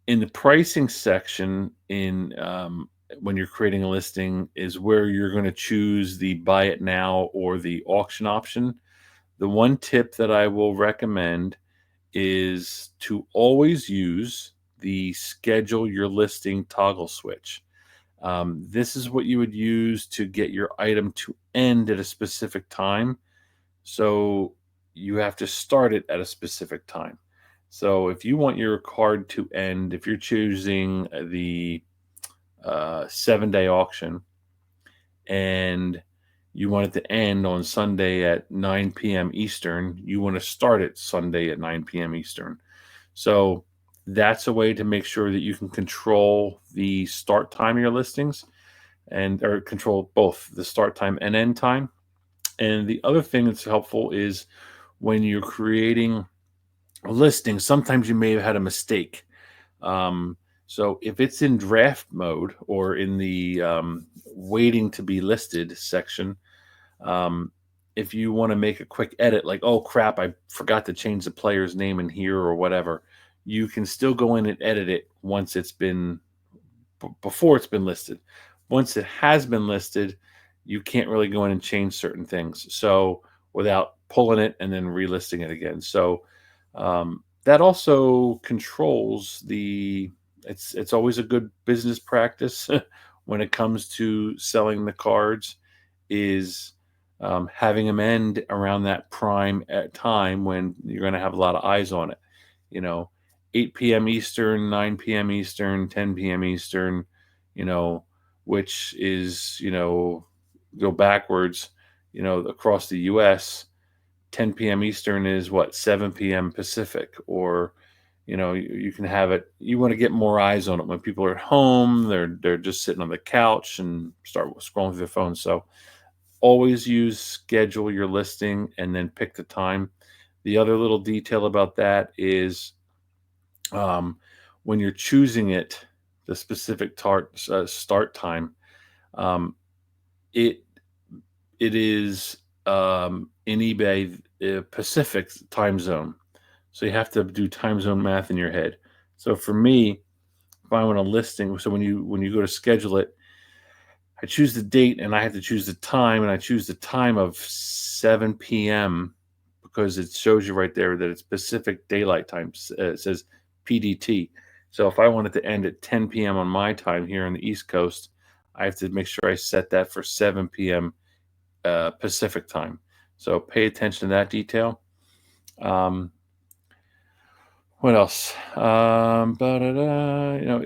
in the pricing section, when you're creating a listing, is where you're going to choose the buy it now or the auction option. The one tip that I will recommend is to always use the schedule your listing toggle switch. This is what you would use to get your item to end at a specific time. So you have to start it at a specific time. So if you want your card to end, if you're choosing the 7-day auction and you want it to end on Sunday at 9 p.m. Eastern, you want to start it Sunday at 9 p.m. Eastern. So that's a way to make sure that you can control the start time of your listings or control both the start time and end time. And the other thing that's helpful is when you're creating a listing, sometimes you may have had a mistake. So if it's in draft mode or in the waiting to be listed section, um, if you want to make a quick edit, like, oh crap, I forgot to change the player's name in here or whatever, you can still go in and edit it once it's been before it's been listed. Once it has been listed, you can't really go in and change certain things. So without pulling it and then relisting it again. So that also controls it's always a good business practice when it comes to selling the cards is having them end around that prime at time when you're going to have a lot of eyes on it. You know, 8 p.m. Eastern, 9 p.m. Eastern, 10 p.m. Eastern, which is, go backwards, across the U.S., 10 p.m. Eastern is what, 7 p.m. Pacific, or, you can have it, you want to get more eyes on it when people are at home, they're just sitting on the couch and start scrolling through their phone. So always schedule your listing and then pick the time. The other little detail about that is when you're choosing the specific start time, um, it it is in eBay Pacific time zone, so you have to do time zone math in your head. So for me, if I want a listing, so when you go to schedule it, I choose the date and I have to choose the time, and I choose the time of 7 p.m. because it shows you right there that it's Pacific Daylight Time. It says PDT. So if I wanted to end at 10 p.m. on my time here on the East Coast, I have to make sure I set that for 7 p.m. Pacific time. So pay attention to that detail. Um, what else?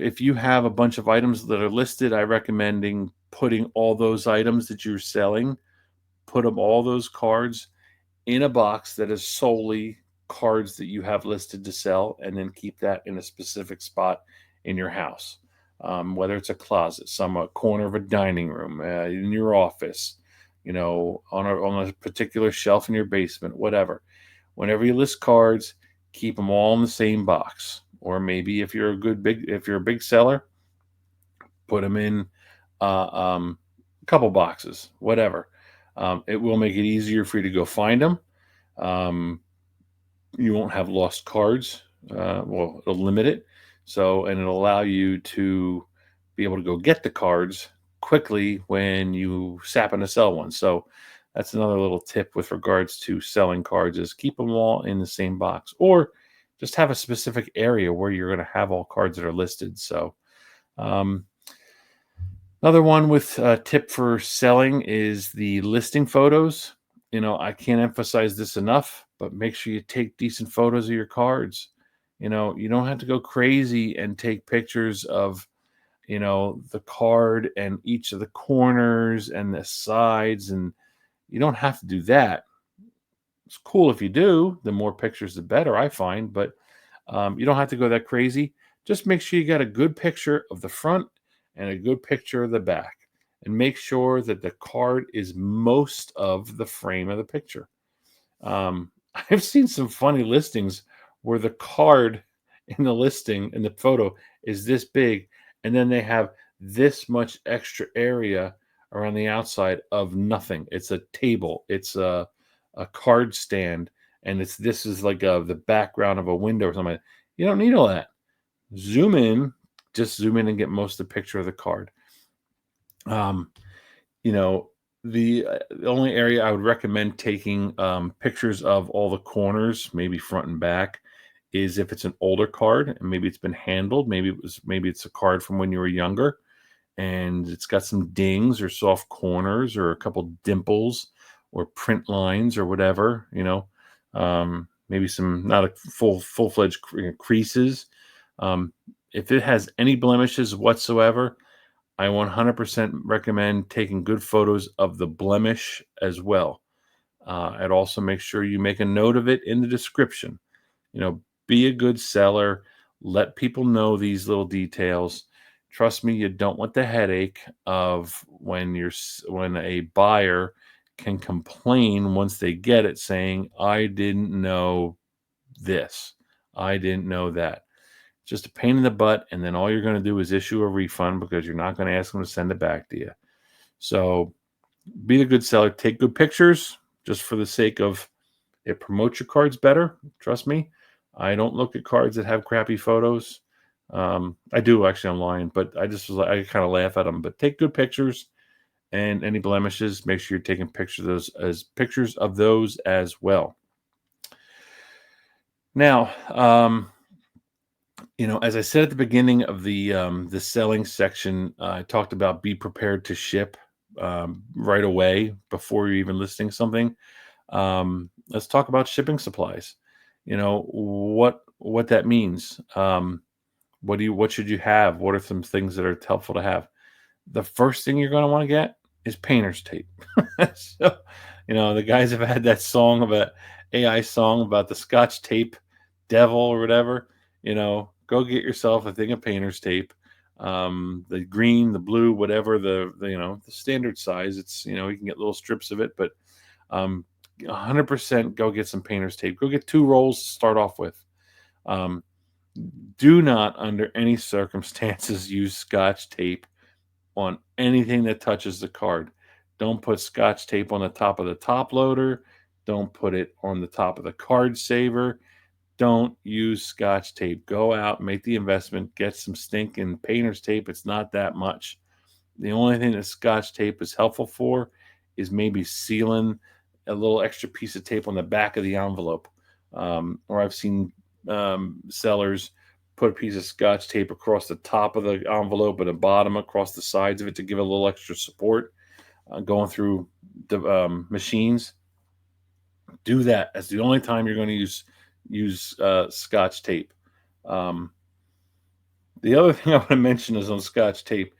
If you have a bunch of items that are listed, I recommending putting all those items that you're selling, all those cards in a box that is solely cards that you have listed to sell, and then keep that in a specific spot in your house. Whether it's a closet, some corner of a dining room, in your office, on a particular shelf in your basement, whatever. Whenever you list cards, keep them all in the same box. Or maybe if you're a big seller, put them in a couple boxes, whatever. It will make it easier for you to go find them. Um, you won't have lost cards. It'll limit it. And it'll allow you to be able to go get the cards quickly when you happen to sell one. So that's another little tip with regards to selling cards is keep them all in the same box, or just have a specific area where you're going to have all cards that are listed. So um, another one with a tip for selling is the listing photos. I can't emphasize this enough, but make sure you take decent photos of your cards. You don't have to go crazy and take pictures of, the card and each of the corners and the sides. And you don't have to do that. It's cool if you do. The more pictures, the better, I find. But you don't have to go that crazy. Just make sure you got a good picture of the front and a good picture of the back. And make sure that the card is most of the frame of the picture. I've seen some funny listings where the card in the listing in the photo is this big, and then they have this much extra area around the outside of nothing. It's a table. It's a card stand, and this is like the background of a window or something. You don't need all that. Zoom in, just zoom in and get most of the picture of the card. Um, you know, the only area I would recommend taking pictures of all the corners, maybe front and back, is if it's an older card and maybe it's been handled. Maybe it's a card from when you were younger and it's got some dings or soft corners or a couple dimples or print lines or whatever, maybe some not a full-fledged creases. If it has any blemishes whatsoever, I 100% recommend taking good photos of the blemish as well. I'd also make sure you make a note of it in the description. Be a good seller. Let people know these little details. Trust me, you don't want the headache of when a buyer can complain once they get it saying, I didn't know this. I didn't know that. Just a pain in the butt, and then all you're going to do is issue a refund because you're not going to ask them to send it back to you. So be a good seller. Take good pictures just for the sake of it promotes your cards better. Trust me. I don't look at cards that have crappy photos. I do actually online, but I just was like, I kind of laugh at them. But take good pictures, and any blemishes, make sure you're taking pictures of those as well. Now, as I said at the beginning of the selling section, I talked about be prepared to ship right away before you're even listing something. Let's talk about shipping supplies. What that means. What should you have? What are some things that are helpful to have? The first thing you're going to want to get is painter's tape. So, the guys have had that song about AI song about the Scotch tape devil or whatever. Go get yourself a thing of painter's tape. The green, the blue, whatever the standard size. It's you can get little strips of it, but 100% go get some painter's tape. Go get 2 rolls to start off with. Do not, under any circumstances, use Scotch tape on anything that touches the card. Don't put Scotch tape on the top of the top loader. Don't put it on the top of the card saver. Don't use Scotch tape. Go out, make the investment, get some stinking painter's tape. It's not that much. The only thing that Scotch tape is helpful for is maybe sealing a little extra piece of tape on the back of the envelope. Or I've seen sellers put a piece of Scotch tape across the top of the envelope and the bottom across the sides of it to give a little extra support going through the machines. Do that. That's the only time you're going to use Scotch tape. The other thing I want to mention is on Scotch tape,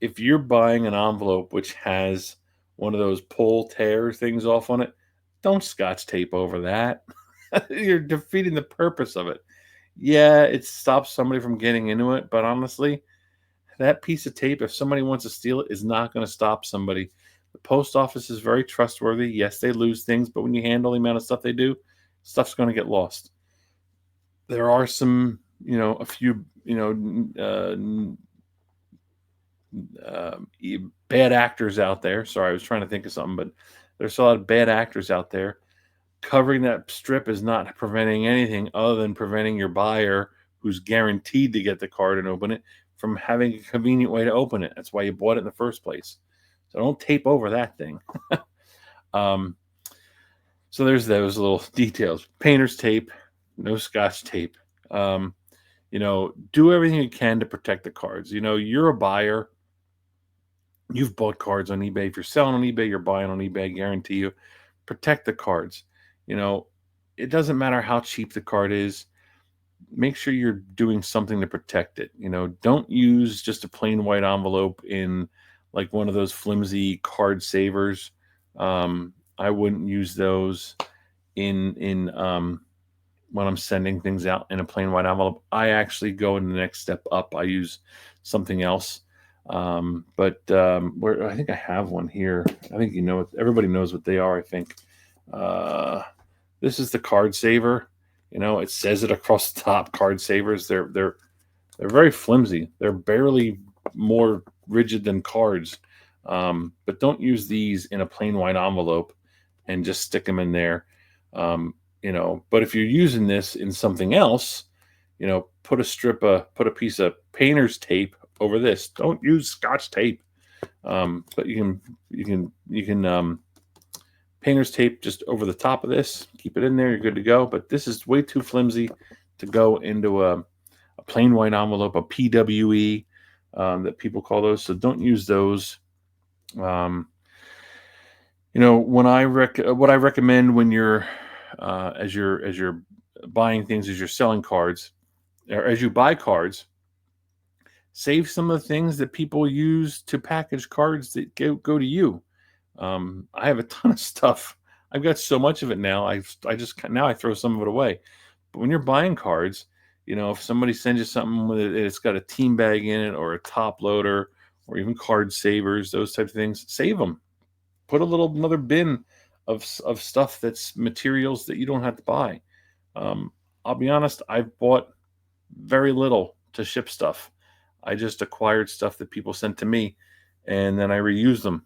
if you're buying an envelope which has one of those pull tear things off on it, don't Scotch tape over that. You're defeating the purpose of it. Yeah, it stops somebody from getting into it, but honestly, that piece of tape, if somebody wants to steal it, is not going to stop somebody. The post office is very trustworthy. Yes, they lose things, but when you handle the amount of stuff they do, stuff's going to get lost. There are some, a few, bad actors out there. Sorry, I was trying to think of something, but there's a lot of bad actors out there. Covering that strip is not preventing anything other than preventing your buyer, who's guaranteed to get the card and open it, from having a convenient way to open it. That's why you bought it in the first place. So don't tape over that thing. So there's those little details. Painter's tape, no Scotch tape. Do everything you can to protect the cards. You're a buyer. You've bought cards on eBay. If you're selling on eBay, you're buying on eBay. I guarantee you. Protect the cards. It doesn't matter how cheap the card is. Make sure you're doing something to protect it. Don't use just a plain white envelope in like one of those flimsy card savers. I wouldn't use those in when I'm sending things out in a plain white envelope. I actually go in the next step up. I use something else. Where I think I have one here. I think everybody knows what they are. I think. This is the card saver. It says it across the top. Card savers. They're very flimsy. They're barely more rigid than cards. But don't use these in a plain white envelope and just stick them in there. But if you're using this in something else, put a piece of painter's tape over this. Don't use Scotch tape. But you can painter's tape just over the top of this. Keep it in there. You're good to go. But this is way too flimsy to go into a plain white envelope, a PWE that people call those. So don't use those. What I recommend when you're as you're buying things, as you're selling cards, or as you buy cards, save some of the things that people use to package cards that go to you. I have a ton of stuff. I've got so much of it now. I throw some of it away. But when you're buying cards, if somebody sends you something with it, it's got a team bag in it, or a top loader, or even card savers, those types of things, save them. Put another bin of stuff that's materials that you don't have to buy. I'll be honest, I've bought very little to ship stuff. I just acquired stuff that people sent to me, and then I reuse them,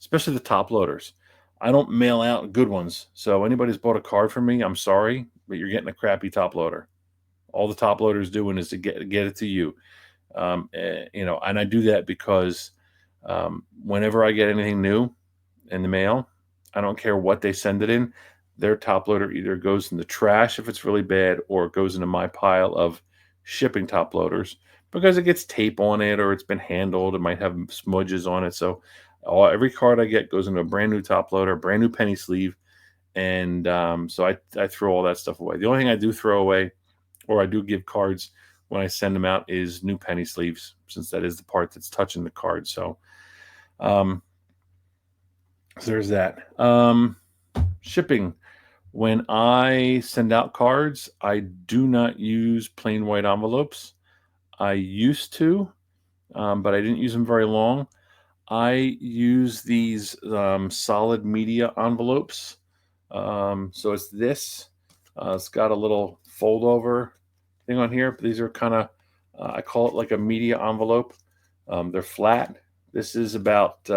especially the top loaders. I don't mail out good ones. So anybody's bought a card from me, I'm sorry, but you're getting a crappy top loader. All the top loader's doing is to get it to you. And I do that because whenever I get anything new in the mail, I don't care what they send it in, their top loader either goes in the trash if it's really bad, or it goes into my pile of shipping top loaders because it gets tape on it, or it's been handled. It might have smudges on it. So every card I get goes into a brand new top loader, brand new penny sleeve. And so I throw all that stuff away. The only thing I do throw away, or I do give cards when I send them out, is new penny sleeves, since that is the part that's touching the card. So there's that. Shipping. When I send out cards, I do not use plain white envelopes. I used to, but I didn't use them very long. I use these solid media envelopes. So it's this. It's got a little fold over thing on here. These are kind of, I call it like a media envelope. They're flat. This is about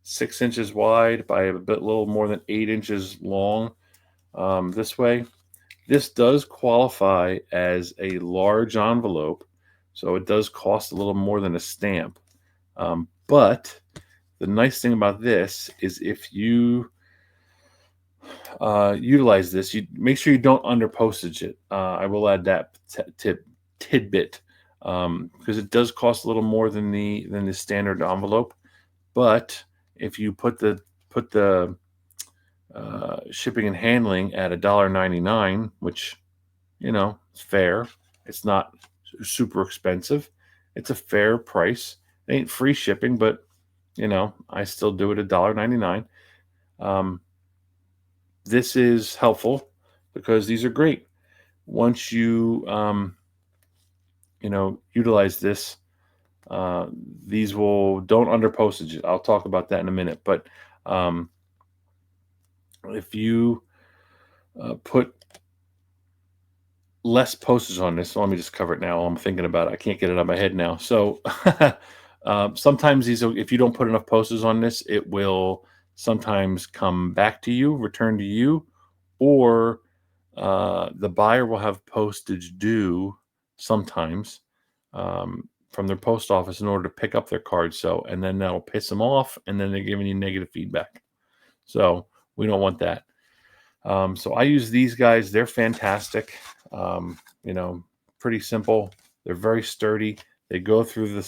6 inches wide by a little more than 8 inches long. This way. This does qualify as a large envelope, so it does cost a little more than a stamp. But the nice thing about this is if you utilize this, you make sure you don't under postage it. I will add that tidbit because it does cost a little more than the standard envelope. But if you put the shipping and handling at $1.99, which is fair. It's not super expensive. It's a fair price. It ain't free shipping, but I still do it at $1.99. This is helpful because these are great. Once you utilize this, these don't under postage it. I'll talk about that in a minute, but if you put less postage on this, so let me just cover it now while I'm thinking about it. I can't get it out of my head now. So sometimes if you don't put enough postage on this, it will sometimes come back to you, return to you, or the buyer will have postage due sometimes from their post office in order to pick up their card. And then that'll piss them off, and then they're giving you negative feedback. So we don't want that. So I use these guys. They're fantastic. Pretty simple. They're very sturdy. They go through the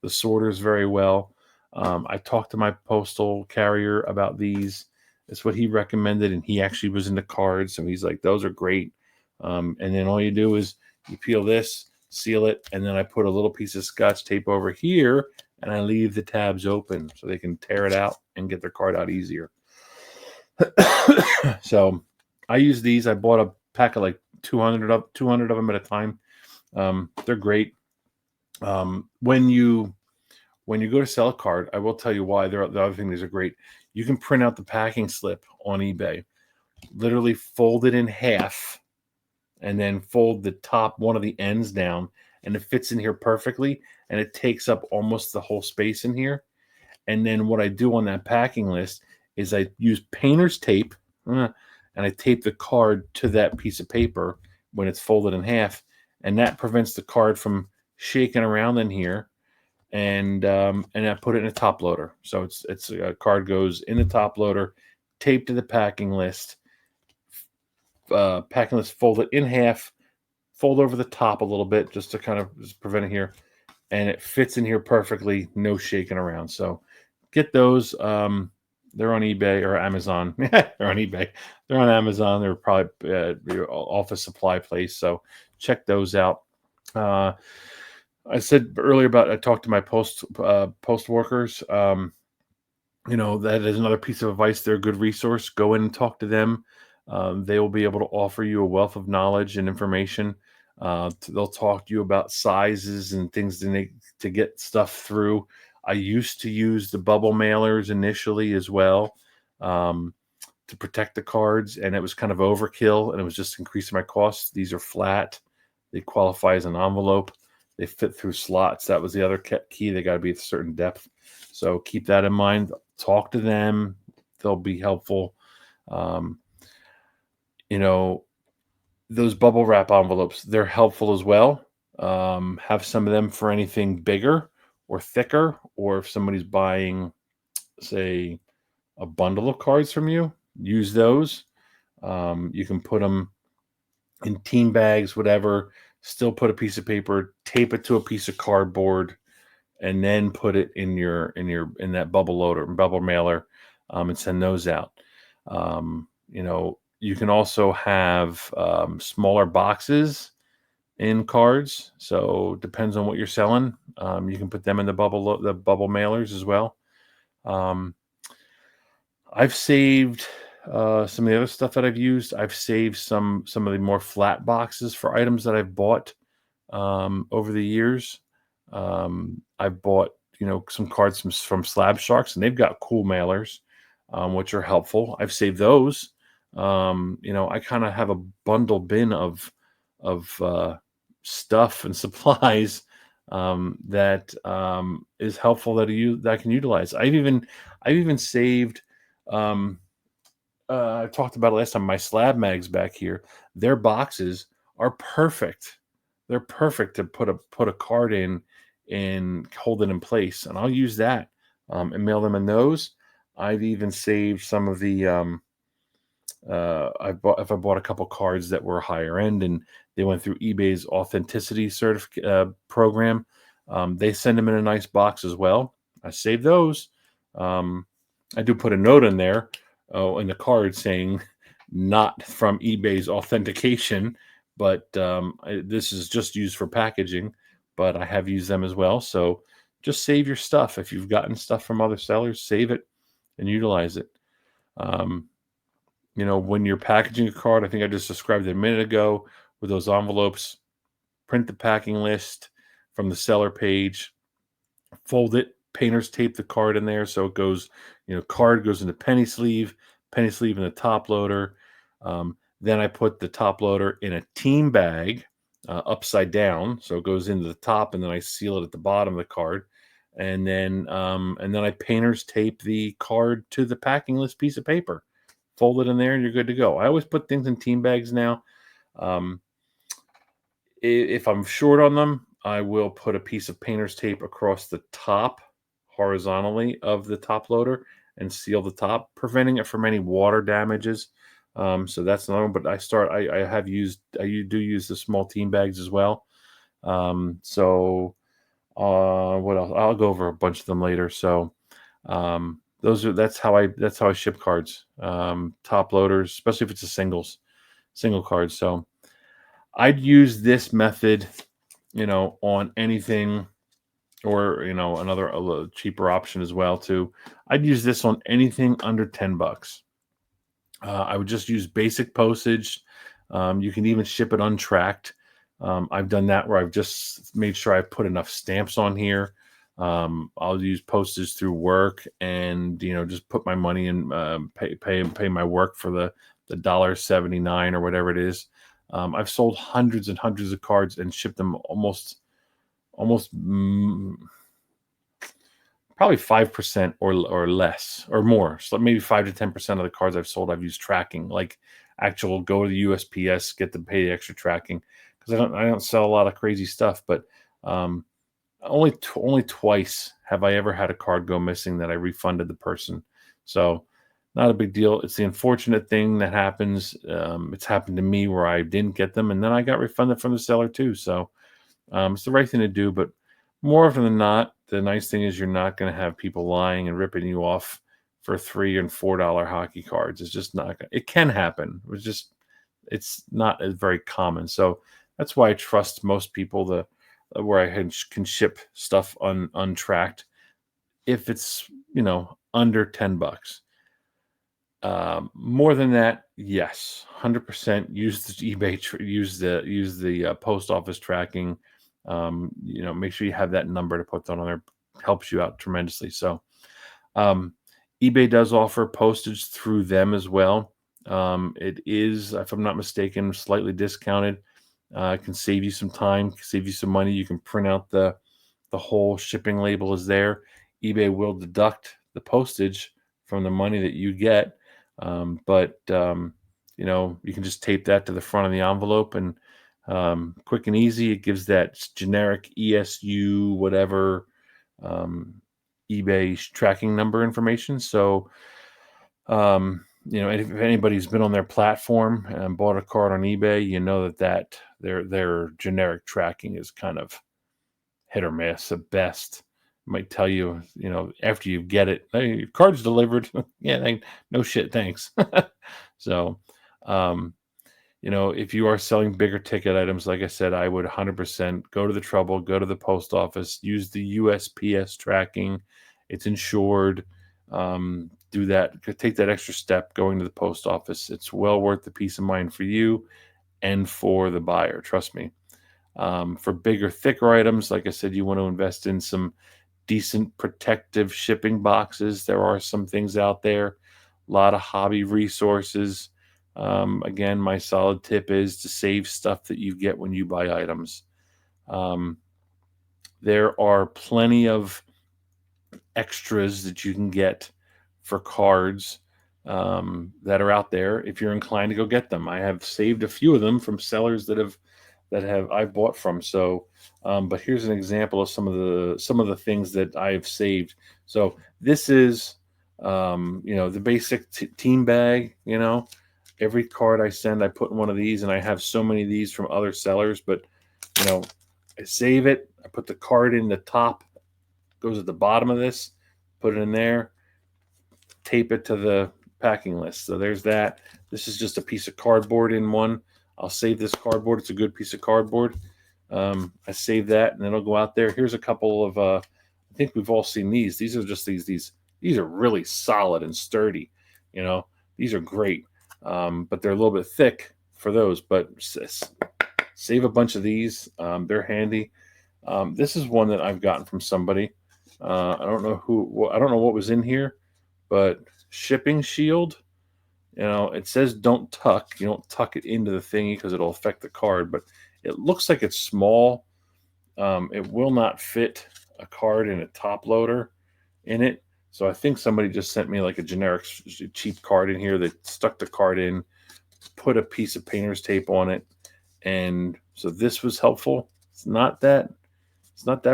sorters very well. I talked to my postal carrier about these. It's what he recommended, and he actually was into cards. So he's like, those are great. And then all you do is you peel this, seal it, and then I put a little piece of Scotch tape over here, and I leave the tabs open so they can tear it out and get their card out easier. So I use these. I bought a pack of like 200 of them at a time. They're great. When you go to sell a card, I will tell you why. The other thing, these are great. You can print out the packing slip on eBay, literally fold it in half, and then fold the top one of the ends down, and it fits in here perfectly, and it takes up almost the whole space in here. And then what I do on that packing list is I use painter's tape, and I tape the card to that piece of paper when it's folded in half, and that prevents the card from shaking around in here. And I put it in a top loader. So it's a card goes in the top loader, taped to the packing list. Packing list folded in half, fold over the top a little bit just to kind of just prevent it here, and it fits in here perfectly, no shaking around. So get those. They're on eBay or Amazon. They're on eBay. They're on Amazon. They're probably your office supply place. So check those out. I said earlier about I talked to my post workers. That is another piece of advice. They're a good resource. Go in and talk to them. They will be able to offer you a wealth of knowledge and information. They'll talk to you about sizes and things to get stuff through. I used to use the bubble mailers initially as well, to protect the cards, and it was kind of overkill, and it was just increasing my costs. These are flat. They qualify as an envelope. They fit through slots. That was the other key. They got to be at a certain depth. So keep that in mind. Talk to them. They'll be helpful. Those bubble wrap envelopes, they're helpful as well. Have some of them for anything bigger or thicker, or if somebody's buying, say, a bundle of cards from you, use those. You can put them in team bags, whatever, still put a piece of paper, tape it to a piece of cardboard, and then put it in that bubble mailer, and send those out. You can also have smaller boxes in cards. So depends on what you're selling. You can put them in the bubble mailers as well. I've saved some of the other stuff that I've used. I've saved some of the more flat boxes for items that I've bought over the years. I've bought some cards from Slab Sharks, and they've got cool mailers, which are helpful. I've saved those. I kind of have a bundle bin of stuff and supplies that is helpful that I can utilize. I've even saved. I talked about it last time. My slab mags back here, their boxes are perfect. They're perfect to put a card in and hold it in place, and I'll use that and mail them in those. I've even saved some of the. I bought a couple cards that were higher end, and they went through eBay's authenticity program. They send them in a nice box as well. I saved those. I do put a note in there, in the card saying not from eBay's authentication, but this is just used for packaging, but I have used them as well. So just save your stuff. If you've gotten stuff from other sellers, save it and utilize it. When you're packaging a card, I think I just described it a minute ago with those envelopes, print the packing list from the seller page, fold it, painter's tape the card in there. So it goes, card goes in the penny sleeve in the top loader. Then I put the top loader in a team bag, upside down. So it goes into the top, and then I seal it at the bottom of the card. And then I painter's tape the card to the packing list piece of paper. Fold it in there, and you're good to go. I always put things in team bags now. If I'm short on them, I will put a piece of painter's tape across the top horizontally of the top loader and seal the top, preventing it from any water damages. So that's another one. But I do use the small team bags as well. What else? I'll go over a bunch of them later. So that's how I ship cards. Top loaders, especially if it's a single card. So I'd use this method, on anything, or another a little cheaper option as well too. I'd use this on anything under $10. I would just use basic postage. You can even ship it untracked. I've done that where I've just made sure I put enough stamps on here. I'll use postage through work, and just put my money in, pay my work for the $1.79 or whatever it is. I've sold hundreds and hundreds of cards and shipped them almost almost probably 5% or less or more. So maybe 5 to 10% of the cards I've sold, I've used tracking, like actual go to the USPS, get to pay the extra tracking, because I don't sell a lot of crazy stuff. But only twice have I ever had a card go missing that I refunded the person. So not a big deal. It's the unfortunate thing that happens. It's happened to me where I didn't get them, and then I got refunded from the seller too. So it's the right thing to do. But more often than not, the nice thing is you're not going to have people lying and ripping you off for $3 and $4 hockey cards. It's just not. It can happen. It's not as very common. So that's why I trust most people where I can ship stuff untracked if it's under $10. More than that, yes, 100% use the eBay, use the post office tracking. Make sure you have that number to put that on there. Helps you out tremendously. So, eBay does offer postage through them as well. It is, if I'm not mistaken, slightly discounted. It can save you some time, save you some money. You can print out the whole shipping label is there. eBay will deduct the postage from the money that you get. But you can just tape that to the front of the envelope, and quick and easy. It gives that generic ESU whatever eBay tracking number information. So if anybody's been on their platform and bought a card on eBay, you know that their generic tracking is kind of hit or miss at best. Might tell you, after you get it, hey, your card's delivered. Yeah, no shit, thanks. So, if you are selling bigger ticket items, like I said, I would 100% go to the trouble, go to the post office, use the USPS tracking. It's insured. Do that. Take that extra step going to the post office. It's well worth the peace of mind for you and for the buyer. Trust me. For bigger, thicker items, like I said, you want to invest in some decent protective shipping boxes. There are some things out there, a lot of hobby resources. Again, my solid tip is to save stuff that you get when you buy items. There are plenty of extras that you can get for cards that are out there if you're inclined to go get them. I have saved a few of them from sellers that I've bought from. So, but here's an example of some of the things that I've saved. So this is, the basic team bag. Every card I send, I put in one of these, and I have so many of these from other sellers. But I save it. I put the card in the top, goes at the bottom of this. Put it in there. Tape it to the packing list. So there's that. This is just a piece of cardboard in one. I'll save this cardboard. It's a good piece of cardboard. I save that, and it'll go out there. Here's a couple of, I think we've all seen these. These are just these are really solid and sturdy. These are great, but they're a little bit thick for those. But save a bunch of these. They're handy. This is one that I've gotten from somebody. I don't know what was in here, but shipping shield. It says don't tuck. You don't tuck it into the thingy because it'll affect the card, but it looks like it's small. It will not fit a card in a top loader in it. So I think somebody just sent me like a generic cheap card in here that stuck the card in, put a piece of painter's tape on it. And so this was helpful. It's not that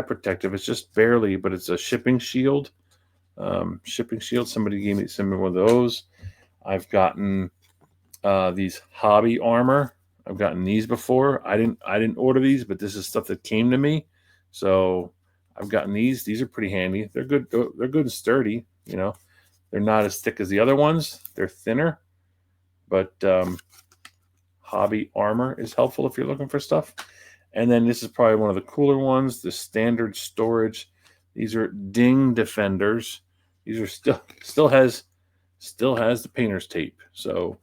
protective. It's just barely, but it's a shipping shield. Somebody gave me one of those. I've gotten these hobby armor. I've gotten these before. I didn't order these, but this is stuff that came to me. So I've gotten these. These are pretty handy. They're good. They're good and sturdy. They're not as thick as the other ones. They're thinner, but hobby armor is helpful if you're looking for stuff. And then this is probably one of the cooler ones, the standard storage. These are ding defenders. These are still has the painter's tape. So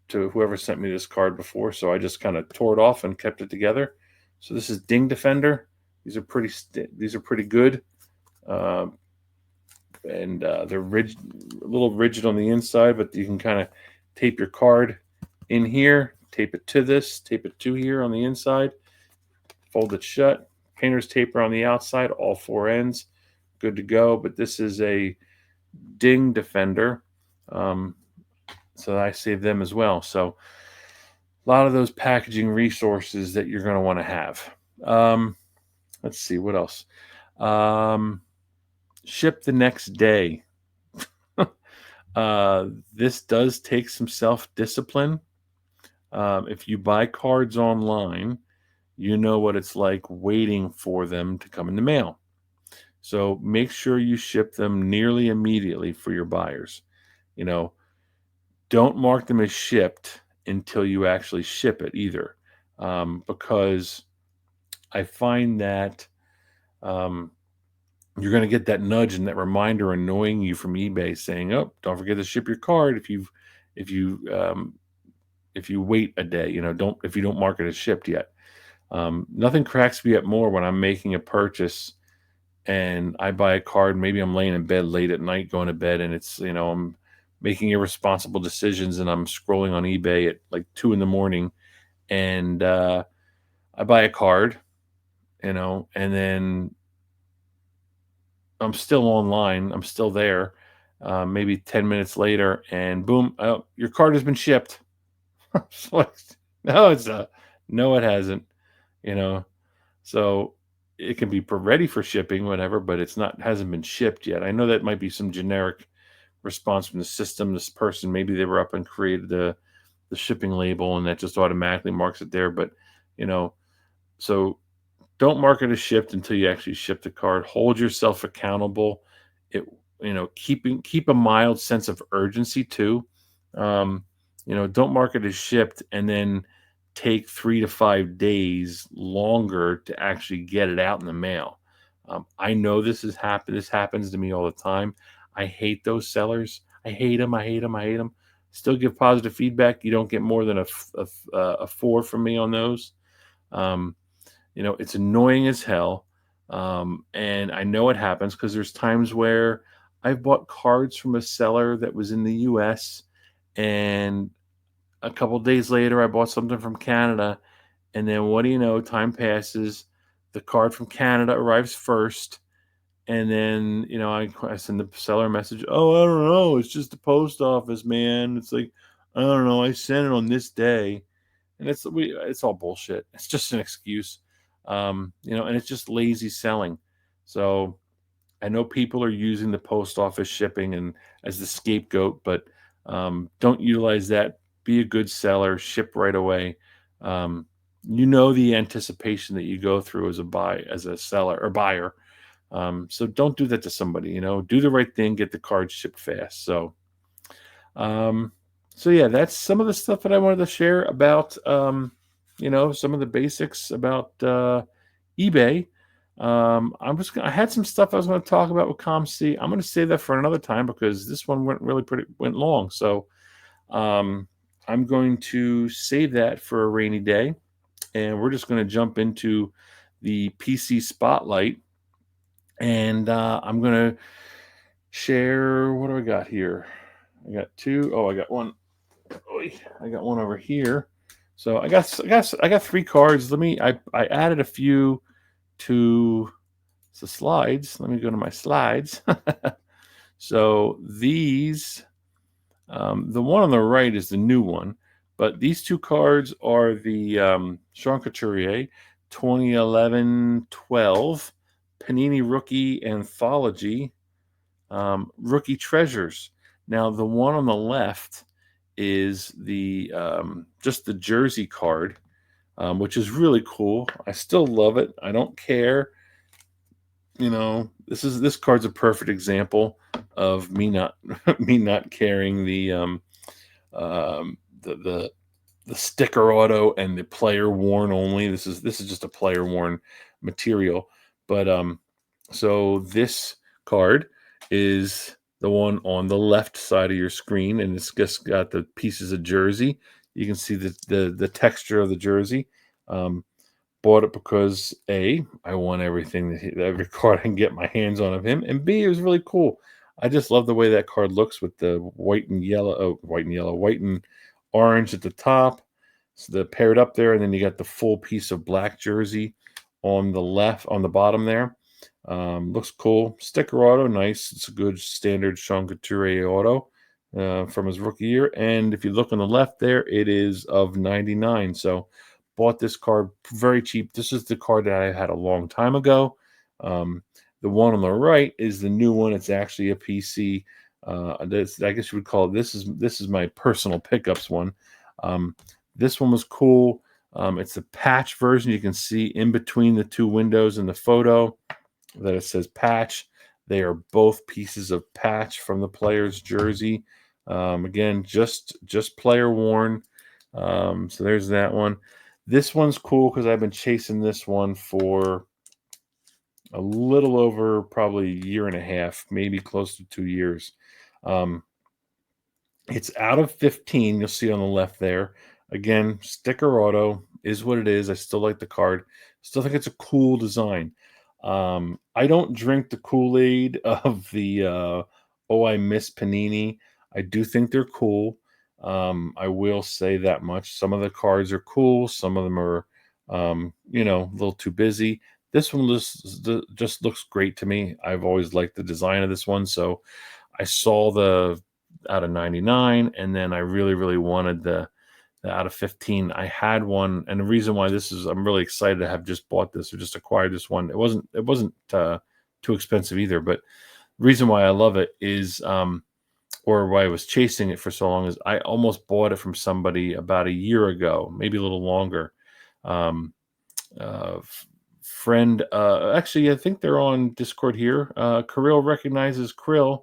to whoever sent me this card before, so I just kind of tore it off and kept it together. So this is ding defender. These are pretty good, and they're rigid, a little rigid on the inside, but you can kind of tape your card in here, tape it to this, tape it to here on the inside, fold it shut, painter's taper on the outside, all four ends, good to go. But this is a ding defender, um, so I save them as well. So a lot of those packaging resources that you're going to want to have. Let's see what else. Um, Ship the next day. This does take some self-discipline. If you buy cards online, you know what it's like waiting for them to come in the mail. So make sure you ship them nearly immediately for your buyers. You know, don't mark them as shipped until you actually ship it either, because I find that um, you're going to get that nudge and that reminder annoying you from eBay saying, "Oh, don't forget to ship your card if you if you wait a day. You know, don't if you don't mark it as shipped yet." Nothing cracks me up more when I'm making a purchase and I buy a card. Maybe I'm laying in bed late at night, going to bed, and it's I'm making irresponsible decisions, and I'm scrolling on eBay at like 2 in the morning, and I buy a card, and then I'm still online. I'm still there. Maybe 10 minutes later, and boom, oh, your card has been shipped. It's like, no, no, it hasn't. You know, so it can be ready for shipping, whatever, but it's not hasn't been shipped yet. I know that might be some generic response from the system. This person, maybe they were up and created the shipping label, and that just automatically marks it there. But you know, so don't mark it as shipped until you actually ship the card. Hold yourself accountable. It keep a mild sense of urgency too. Um, don't mark it as shipped and then take 3 to 5 days longer to actually get it out in the mail. I know this has happened. This happens to me all the time. I hate those sellers. I hate them. I hate them. I hate them. Still give positive feedback. You don't get more than a 4 from me on those. Um, it's annoying as hell. And I know it happens because there's times where I've bought cards from a seller that was in the US, and a couple days later I bought something from Canada, and then what do you know, time passes, the card from Canada arrives first, and then I send the seller a message, "Oh, I don't know, it's just the post office, man." It's like, "I don't know, I sent it on this day." And it's all bullshit. It's just an excuse, and it's just lazy selling. So I know people are using the post office shipping and as the scapegoat, but don't utilize that. Be a good seller. Ship right away. The anticipation that you go through as a seller or buyer. So don't do that to somebody. Do the right thing. Get the card shipped fast. Um, so yeah, that's some of the stuff that I wanted to share about, some of the basics about eBay. I had some stuff I was going to talk about with ComC. I'm going to save that for another time because this one went long. So I'm going to save that for a rainy day, and we're just going to jump into the PC spotlight, and I'm going to share. What do I got here? I got two. Oh, I got one. I got one over here. So I got 3 cards. I added a few to the slides. Let me go to my slides. So these, the one on the right is the new one, but these 2 cards are the Sean Couturier 2011-12 Panini Rookie Anthology Rookie Treasures. Now the one on the left is the just the jersey card, which is really cool. I still love it. I don't care. This card's a perfect example of me not me not carrying the sticker auto and the player worn only. This is just a player worn material. But so this card is the one on the left side of your screen, and it's just got the pieces of jersey. You can see the texture of the jersey. Bought it because A, I want every card I can get my hands on of him, and B, it was really cool. I just love the way that card looks with the white and orange at the top. So they're paired up there, and then you got the full piece of black jersey on the left, on the bottom there. Looks cool. Sticker auto, nice. It's a good standard Sean Couturier auto from his rookie year. And if you look on the left there, it is of 99. So bought this card very cheap. This is the card that I had a long time ago. The one on the right is the new one. It's actually a PC. This, I guess you would call it. This is my personal pickups one. This one was cool. It's a patch version. You can see in between the two windows in the photo that it says patch. They are both pieces of patch from the player's jersey. Again, just player worn. So there's that one. This one's cool because I've been chasing this one for a little over probably a year and a half, maybe close to 2 years. It's out of 15. You'll see on the left there. Again, sticker auto is what it is. I still like the card. Still think it's a cool design. I don't drink the Kool-Aid of the oh, I miss Panini. I do think they're cool. I will say that much. Some of the cards are cool. Some of them are, a little too busy. This one just looks great to me. I've always liked the design of this one. So I saw the out of 99, and then I really, really wanted the out of 15. I had one, and the reason why I'm really excited to have just bought this or just acquired this one. It wasn't too expensive either, but the reason why I love it is, or why I was chasing it for so long, is I almost bought it from somebody about a year ago, maybe a little longer. Friend, actually, I think they're on Discord here. Kirill recognizes Krill.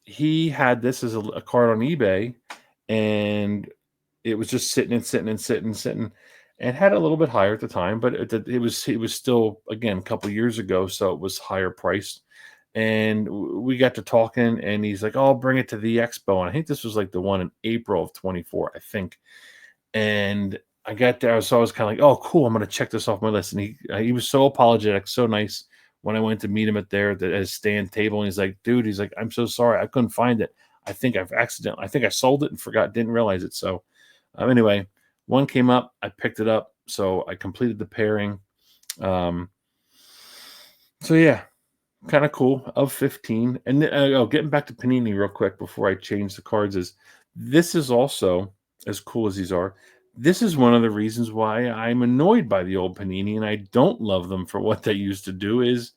He had this as a card on eBay, and it was just sitting and had a little bit higher at the time, but it was still, again, a couple years ago, so it was higher priced. And we got to talking, and he's like, "Oh, I'll bring it to the expo." And I think this was like the one in April of 24, I think. And I got there, so I was kind of like, "Oh, cool! I'm going to check this off my list." And he was so apologetic, so nice when I went to meet him at his stand table. And he's like, "Dude," he's like, "I'm so sorry, I couldn't find it. I think I sold it and didn't realize it." So anyway, one came up, I picked it up, so I completed the pairing. So yeah, kind of cool. Of 15, and getting back to Panini real quick before I change the cards, this is also, as cool as these are, this is one of the reasons why I'm annoyed by the old Panini and I don't love them for what they used to do. Is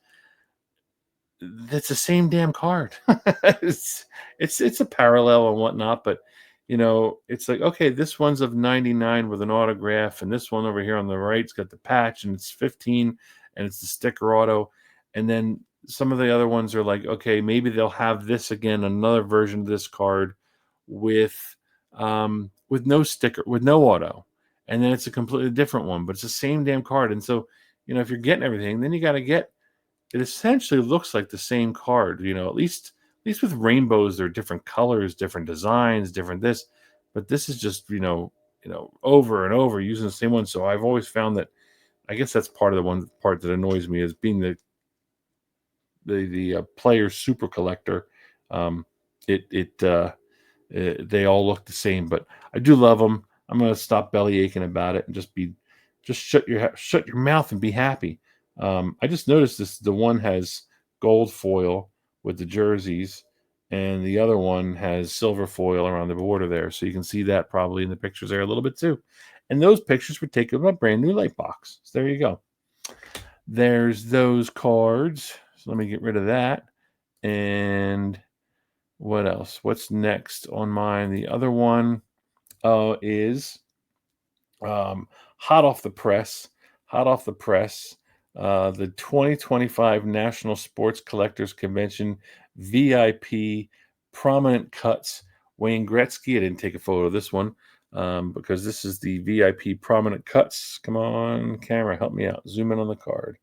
it's the same damn card. it's a parallel and whatnot, but it's like, okay, this one's of 99 with an autograph, and this one over here on the right's got the patch, and it's 15, and it's the sticker auto. And then some of the other ones are like, okay, maybe they'll have this again, another version of this card with no sticker, with no auto, and then it's a completely different one, but it's the same damn card. And so, if you're getting everything, then you got to get, it essentially looks like the same card, at least with rainbows, they're different colors, different designs, different this, but this is just, over and over using the same one. So I've always found that, I guess that's part of the one part that annoys me, is being the player super collector. They all look the same, but I do love them. I'm going to stop belly aching about it and just shut your mouth and be happy. I just noticed the one has gold foil with the jerseys, and the other one has silver foil around the border there. So you can see that probably in the pictures there a little bit too. And those pictures were taken with a brand new light box. So there you go. There's those cards. So let me get rid of that. And what else? What's next on mine? The other one is hot off the press. The 2025 National Sports Collectors Convention VIP Prominent Cuts. Wayne Gretzky. I didn't take a photo of this one because this is the VIP Prominent Cuts. Come on, camera, help me out. Zoom in on the card.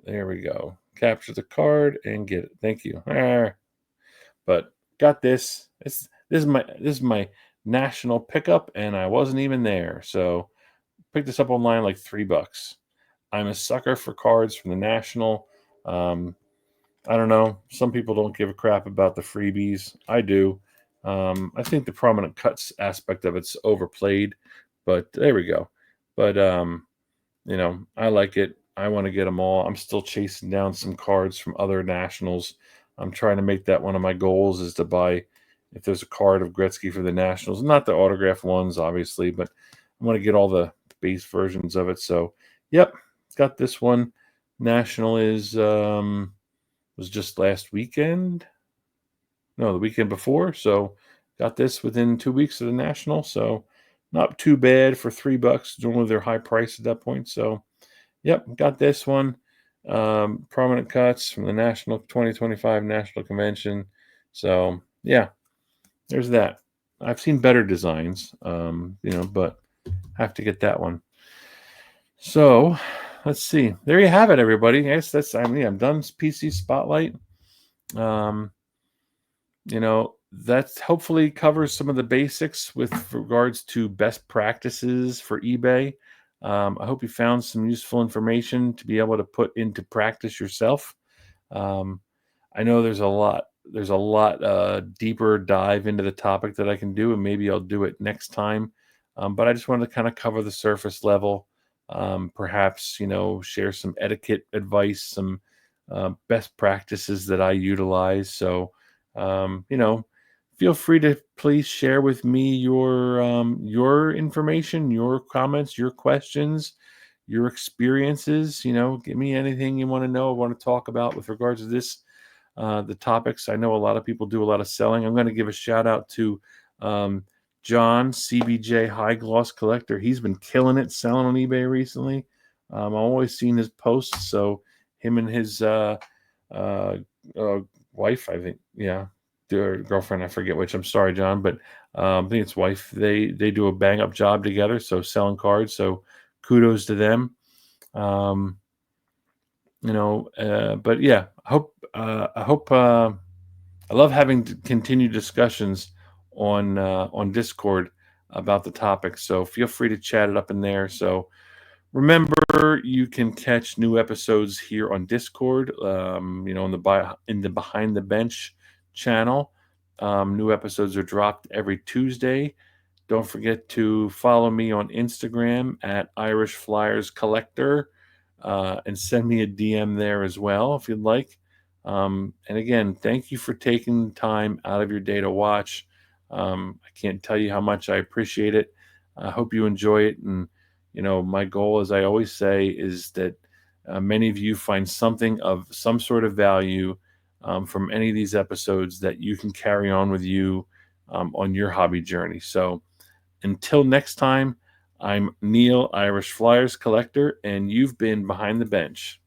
There we go. Capture the card and get it. Thank you. But got this. This is my national pickup, and I wasn't even there. So picked this up online like $3. I'm a sucker for cards from the National. I don't know. Some people don't give a crap about the freebies. I do. I think the prominent cuts aspect of it's overplayed, but there we go. But I like it. I want to get them all. I'm still chasing down some cards from other nationals. I'm trying to make that one of my goals is to buy if there's a card of Gretzky for the Nationals, not the autograph ones, obviously, but I want to get all the base versions of it. So, yep, got this one. National is was just last weekend. No, the weekend before. So, got this within 2 weeks of the National. So, not too bad for $3. Normally they're high price at that point. So, yep, got this one. Prominent cuts from the National 2025 National Convention. So, yeah, there's that. I've seen better designs, but have to get that one. So, let's see. There you have it, everybody. Yes, I'm done PC Spotlight. Um, that hopefully covers some of the basics with regards to best practices for eBay. I hope you found some useful information to be able to put into practice yourself. Um, I know there's a lot deeper dive into the topic that I can do, and maybe I'll do it next time. But I just wanted to kind of cover the surface level. Perhaps share some etiquette advice, some best practices that I utilize. So feel free to please share with me your information, your comments, your questions, your experiences. Give me anything you want to know, want to talk about with regards to this, the topics. I know a lot of people do a lot of selling. I'm going to give a shout out to um, John CBJ High Gloss Collector. He's been killing it selling on eBay recently. I've always seen his posts. So him and his uh, wife, I think, yeah, their girlfriend, I forget which. I'm sorry, John, but I think it's wife. They do a bang up job together. So selling cards. So kudos to them. Um, but yeah, I hope I love having continued discussions on Discord about the topic. So feel free to chat it up in there. So remember, you can catch new episodes here on Discord. In the Behind the Bench channel. New episodes are dropped every Tuesday. Don't forget to follow me on Instagram at Irish Flyers Collector, and send me a DM there as well if you'd like. And again, thank you for taking time out of your day to watch. I can't tell you how much I appreciate it. I hope you enjoy it. And, my goal, as I always say, is that many of you find something of some sort of value from any of these episodes that you can carry on with you on your hobby journey. So, until next time, I'm Neil, Irish Flyers Collector, and you've been Behind the Bench.